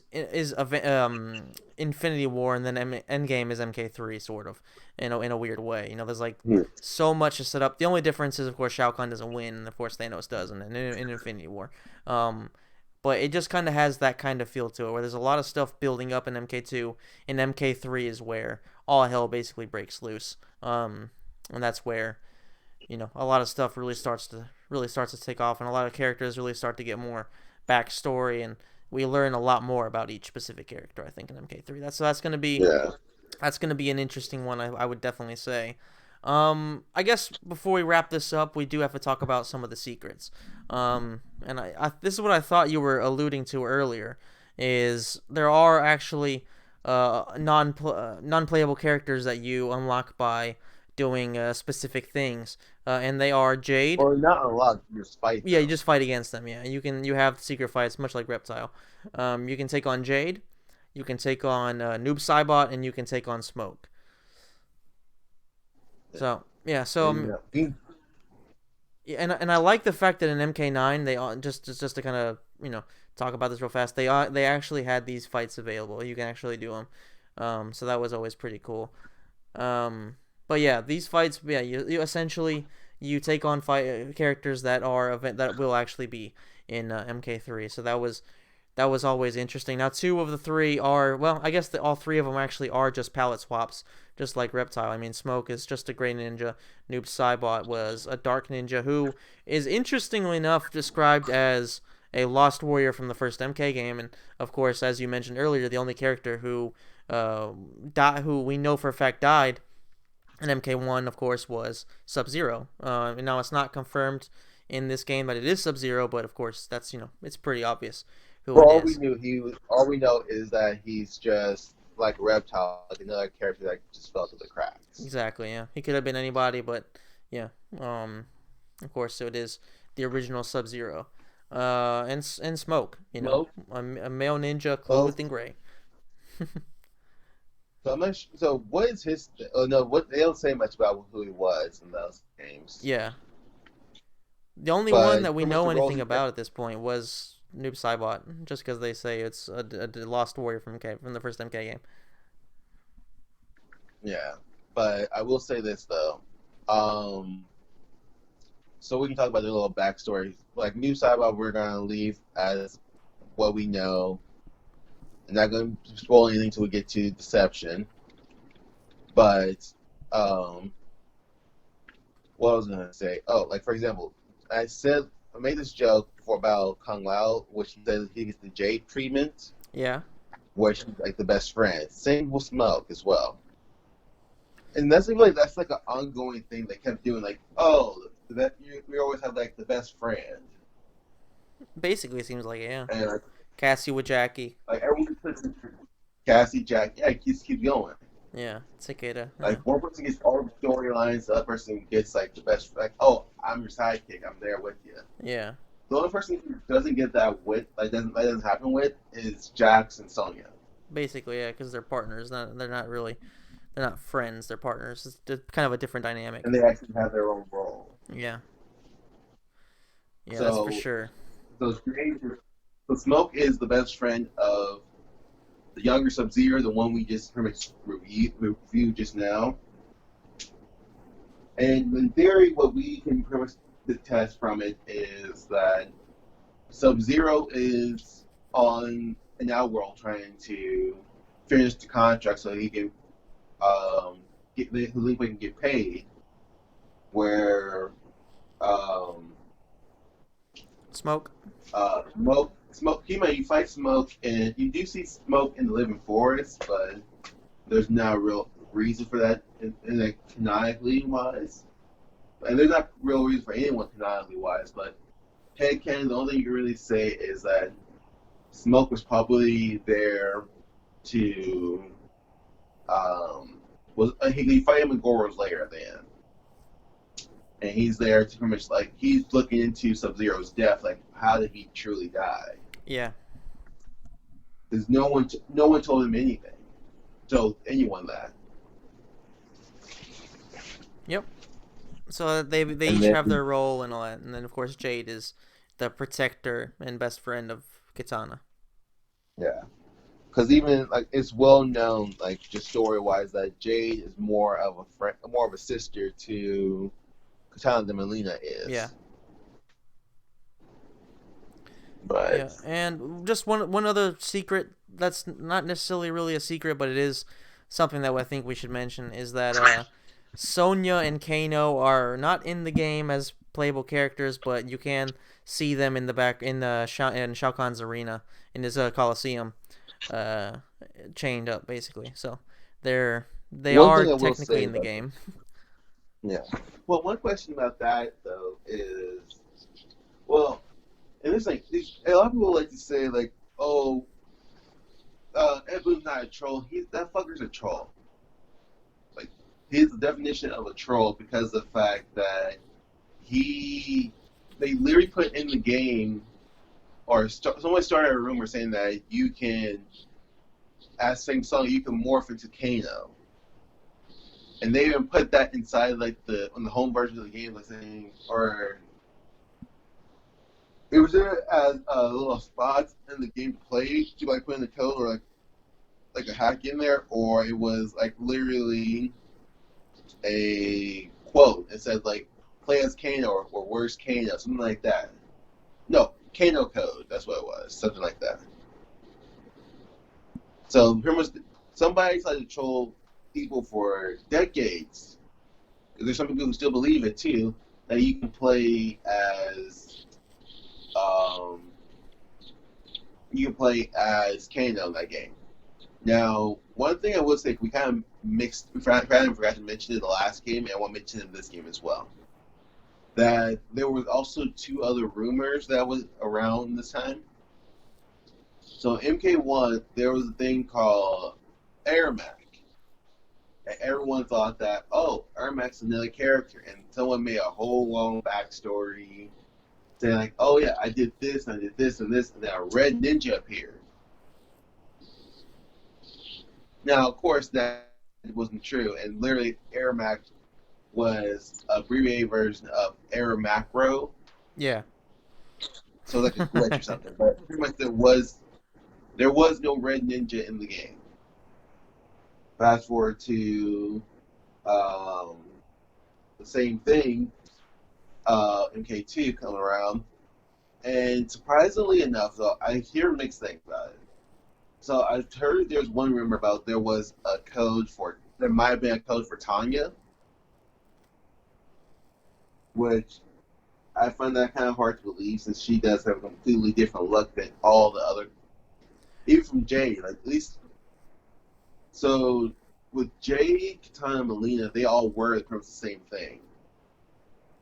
Infinity War, and then Endgame is MK3 sort of in a weird way. There's like so much to set up. The only difference is of course Shao Kahn doesn't win, and of course Thanos does in Infinity War. But it just kind of has that kind of feel to it, where there's a lot of stuff building up in MK2, and MK3 is where all hell basically breaks loose. And that's where, a lot of stuff really starts to take off, and a lot of characters really start to get more backstory, and we learn a lot more about each specific character, I think, in MK3. That's going to be an interesting one, I would definitely say. I guess before we wrap this up, we do have to talk about some of the secrets. And this is what I thought you were alluding to earlier, is there are actually non-playable characters that you unlock by doing specific things, and they are Jade. Or not a lot, you just fight them. Yeah, you just fight against them. Yeah, you have secret fights, much like Reptile. You can take on Jade, you can take on Noob Saibot, and you can take on Smoke. So yeah, and I like the fact that in MK9 they just to kind of talk about this real fast. They actually had these fights available. You can actually do them. So that was always pretty cool. But yeah, these fights, yeah, you essentially you take on characters that will actually be in MK3. So that was always interesting. Now 2 of the 3 are, well, I guess all 3 of them actually are just palette swaps, just like Reptile. I mean, Smoke is just a gray ninja. Noob Saibot was a dark ninja who is interestingly enough described as a lost warrior from the first MK game, and of course, as you mentioned earlier, the only character who who we know for a fact died in MK1, of course, was Sub-Zero. And now it's not confirmed in this game that it is Sub-Zero, but of course, that's it's pretty obvious who For it all we is. knew, all we know is that he's just like a reptile, like another character that just fell through the cracks. Exactly. Yeah, he could have been anybody, but yeah. Of course, so it is the original Sub-Zero. And Smoke, Smoke. a male ninja Oh, clothed in gray. so I'm not. So what is his? Oh no, what they don't say much about who he was in those games. Yeah. The only one that But we pretty much know the roles anything he about at this point was Noob Saibot, just because they say it's a lost warrior from the first MK game. Yeah, but I will say this though. Um, so we can talk about the little backstory. Like New Cyber, we're gonna leave as what we know. I'm not gonna spoil anything until we get to Deception. But um, what I was gonna say? Oh, like for example, I made this joke before about Kung Lao, which he says he gets the Jade treatment, Yeah. where she's like the best friend. Same with Smoke as well. And that's like an ongoing thing they kept doing. Like, oh, we always have like the best friend, Basically, it seems like it, yeah. and Cassie with Jackie. like everyone puts in Cassie, Jack, yeah, keep going. Yeah. Takeda. Yeah. Like one person gets all the storylines, the other person gets like the best. Like, oh, I'm your sidekick, I'm there with you. Yeah. The only person who doesn't get that with, like, that doesn't happen with, is Jax and Sonya. Basically, yeah, because they're partners. They're not really. They're not friends. They're partners. It's kind of a different dynamic. And they actually have their own role. Yeah. Yeah, that's for So, sure. so Smoke is the best friend of the younger Sub-Zero, the one we just pretty much reviewed just now. And in theory, what we can pretty much detest from it is that Sub-Zero is on an outworld trying to finish the contract so he can he can get paid. Where um, Smoke. you fight Smoke, and you do see Smoke in the Living Forest, but there's no real reason for that, in like canonically wise. And there's not real reason for anyone canonically wise, but headcanon, the only thing you can really say is that Smoke was probably there to he fight him in Goro's lair at the end. And he's there to pretty much like he's looking into Sub-Zero's death, like how did he truly die? Yeah. Because no one told him anything, told anyone that. Yep. So they And each have then their role and all that, and then of course Jade is the protector and best friend of Kitana. yeah, because even like it's well known, like just story wise, that Jade is more of a friend, more of a sister to Katana than Melina Yeah. is. Yeah, But and just one other secret that's not necessarily really a secret, but it is something that I think we should mention is that Sonya and Kano are not in the game as playable characters, but you can see them in the back in Shao Kahn's arena in his Coliseum, uh, chained up basically. So they one are thing I will technically say in the about game. yeah, well, one question about that though is, well, and it's like a lot of people like to say like, oh, Ed Boon's not a troll. That fucker's a troll. Like he's the definition of a troll because of the fact that they literally put in the game, or someone started a rumor saying that you can, as same song, you can morph into Kano, and they even put that inside like on the home version of the game, like saying, or it was there as little spots in the game to play to like put in the code or like a hack in there, or it was like literally a quote. It said like play as Kano or where's Kano, something like that. No, Kano code. That's what it was, something like that. So pretty much somebody tried to troll people for decades. There's some people who still believe it too, that you can play as you can play as Kano in that game. Now, one thing I will say, we kind of forgot to mention in the last game, and I want to mention in this game as well, that there was also two other rumors that was around this time. So MK1, there was a thing called Ermac. And everyone thought that, oh, Ermac's another character, and someone made a whole long backstory saying like, oh yeah, I did this, and I did this, and this, and then a red ninja appeared. Now, of course, that wasn't true, and literally Ermac was a abbreviated version of Error Macro, Yeah. so like a glitch or something. But pretty much there was no red ninja in the game. Fast forward to um, the same thing, MK2 coming around, and surprisingly enough, though, I hear mixed things about it. So I've heard there's one rumor about there might have been a code for Tanya, which I find that kind of hard to believe since she does have a completely different look than all the other, even from Jade, like at least. So with Jade, Katana, and Melina, they all were pretty much the same thing.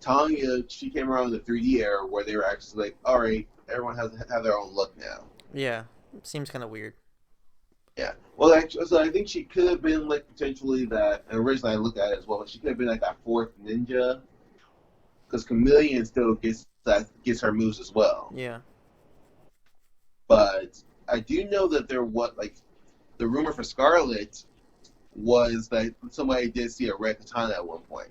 Tanya, she came around in the 3D era where they were actually like, all right, everyone has to have their own look now. Yeah. Seems kind of weird. Yeah. Well, actually, so I think she could have been like potentially that. And originally, I looked at it as well. But she could have been like that fourth ninja, because Chameleon still gets her moves as well. Yeah. But I do know that the rumor for Scarlet was that somebody did see a red katana at one point.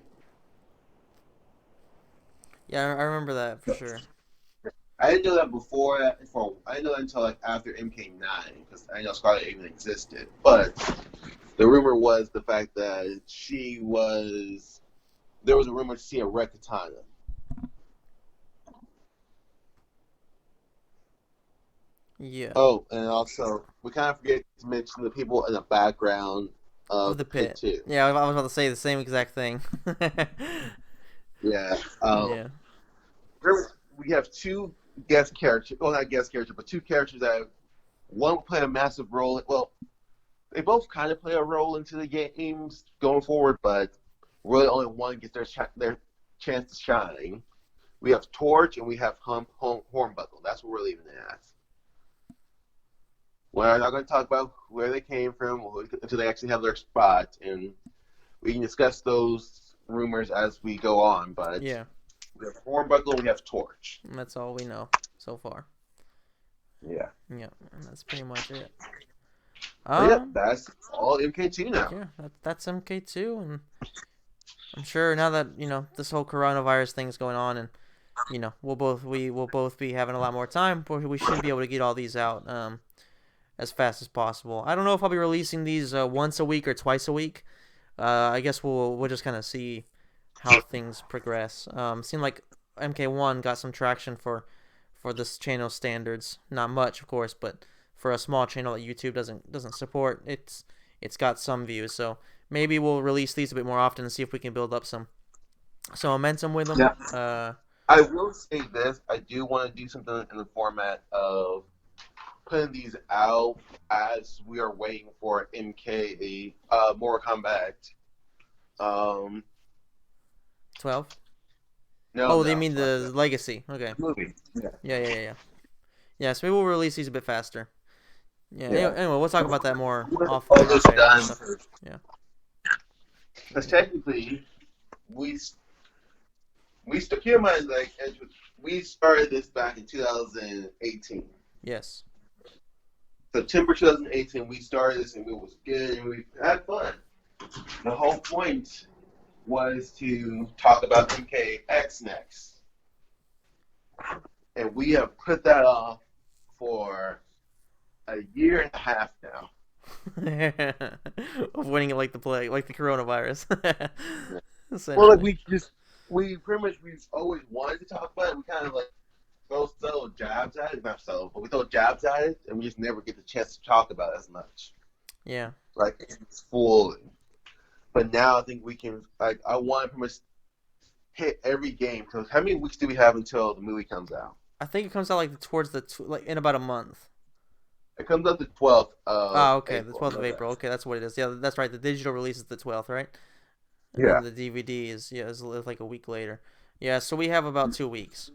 Yeah, I remember that for sure. I didn't know that before. I didn't know that until like after MK9, because I know Scarlet even existed. But the rumor was the fact that there was a rumor to see a red katana. Yeah. Oh, and also we kind of forget to mention the people in the background Of of the Pit pit. 2. Yeah, I was about to say the same exact thing. Yeah. Yeah. We have two guest characters. Well, not guest characters, but two characters that one play a massive role. Well, they both kind of play a role into the games going forward, but really only one gets their chance to shine. We have Torch and we have Hornbuckle. That's what we're leaving it at. We're not going to talk about where they came from until they actually have their spot, and we can discuss those rumors as we go on. But Yeah. we have Hornbuckle and we have Torch. And that's all we know so far. Yeah. Yeah, and that's pretty much it. Yeah, that's all MK2 now. Yeah, that's MK2, and I'm sure now that this whole coronavirus thing's going on, and we will both be having a lot more time, but we should be able to get all these out as fast as possible. I don't know if I'll be releasing these once a week or twice a week. I guess we'll just kind of see how things progress. Seemed like MK1 got some traction for this channel standards. Not much, of course, but for a small channel that YouTube doesn't support, it's got some views. So maybe we'll release these a bit more often and see if we can build up some momentum with them. Yeah. I will say this: I do want to do something in the format of putting these out as we are waiting for MK Mortal Kombat. 12. No. Oh, they mean the Legacy. Okay. Movie. Yeah. Yeah, so maybe we'll release these a bit faster. Yeah. Anyway, we'll talk about that more All this offline. done. Yeah. Because technically, we keep in mind, like, we started this back in 2018. Yes. September 2018, we started this and it was good and we had fun. The whole point was to talk about MKX next. And we have put that off for a year and a half now. Of winning it like the plague, like the coronavirus. Well, like we've always wanted to talk about it. We kind of like throw subtle jabs at it, not subtle, but we throw jabs at it, and we just never get the chance to talk about it as much. Yeah. Like it's fully. But now I think we can. Like I want to pretty much hit every game. Because how many weeks do we have until the movie comes out? I think it comes out like towards like in about a month. It comes out the 12th of Okay, the April. 12th of April. Okay, that's what it is. Yeah, that's right. The digital release is the 12th, right? And Yeah. then the DVD is like a week later. Yeah, so we have about 2 weeks,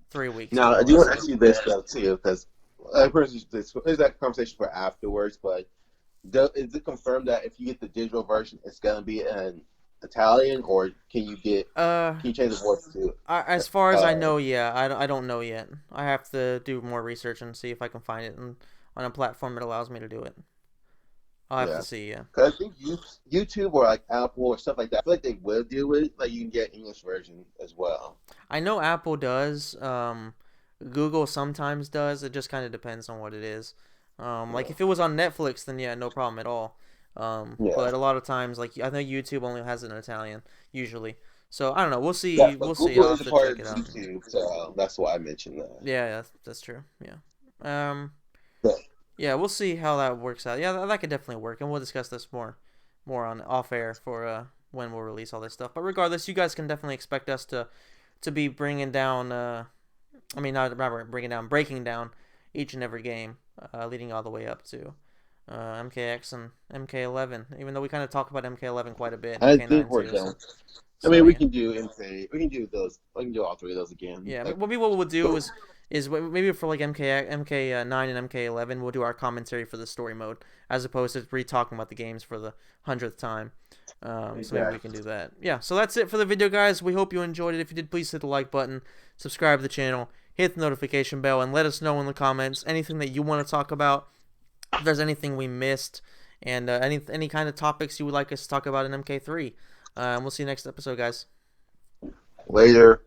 3 weeks Now, more I or do want less. to ask you this though too, because this is that conversation for afterwards. But is it confirmed that if you get the digital version, it's gonna be in Italian, or Uh, can you change the voice to as far as I uh know, yeah, I don't know yet. I have to do more research and see if I can find it on a platform that allows me to do it. I'll have to yeah? see. Yeah, Because I think YouTube or like Apple or stuff like that, I feel like they will do it. Like you can get English version as well. I know Apple does. Google sometimes does. It just kind of depends on what it is. Like Yeah. if it was on Netflix, then yeah, no problem at all. Yeah. But a lot of times, like I think YouTube only has it in Italian usually. So I don't know. We'll Yeah, see. but We'll see. Google I'll is have a to part check of it out. YouTube, so that's why I mentioned that. Yeah, yeah, that's true. Yeah. Um. Yeah. Yeah, we'll see how that works out. Yeah, that could definitely work, and we'll discuss this more on off air for when we'll release all this stuff. But regardless, you guys can definitely expect us to be bringing down. I mean, not bringing down, breaking down each and every game, leading all the way up to MKX and MK11. Even though we kind of talk about MK11 quite a bit, I think MK9 we're too. done. I So mean, we yeah. can do MK. We can do those. We can do all three of those again. Yeah, Like, maybe what we'll do is maybe for like MK9 and MK11, we'll do our commentary for the story mode as opposed to re-talking about the games for the 100th time. So maybe we can do that. Yeah, so that's it for the video, guys. We hope you enjoyed it. If you did, please hit the like button, subscribe to the channel, hit the notification bell, and let us know in the comments anything that you want to talk about. If there's anything we missed, and any kind of topics you would like us to talk about in MK3. We'll see you next episode, guys. later.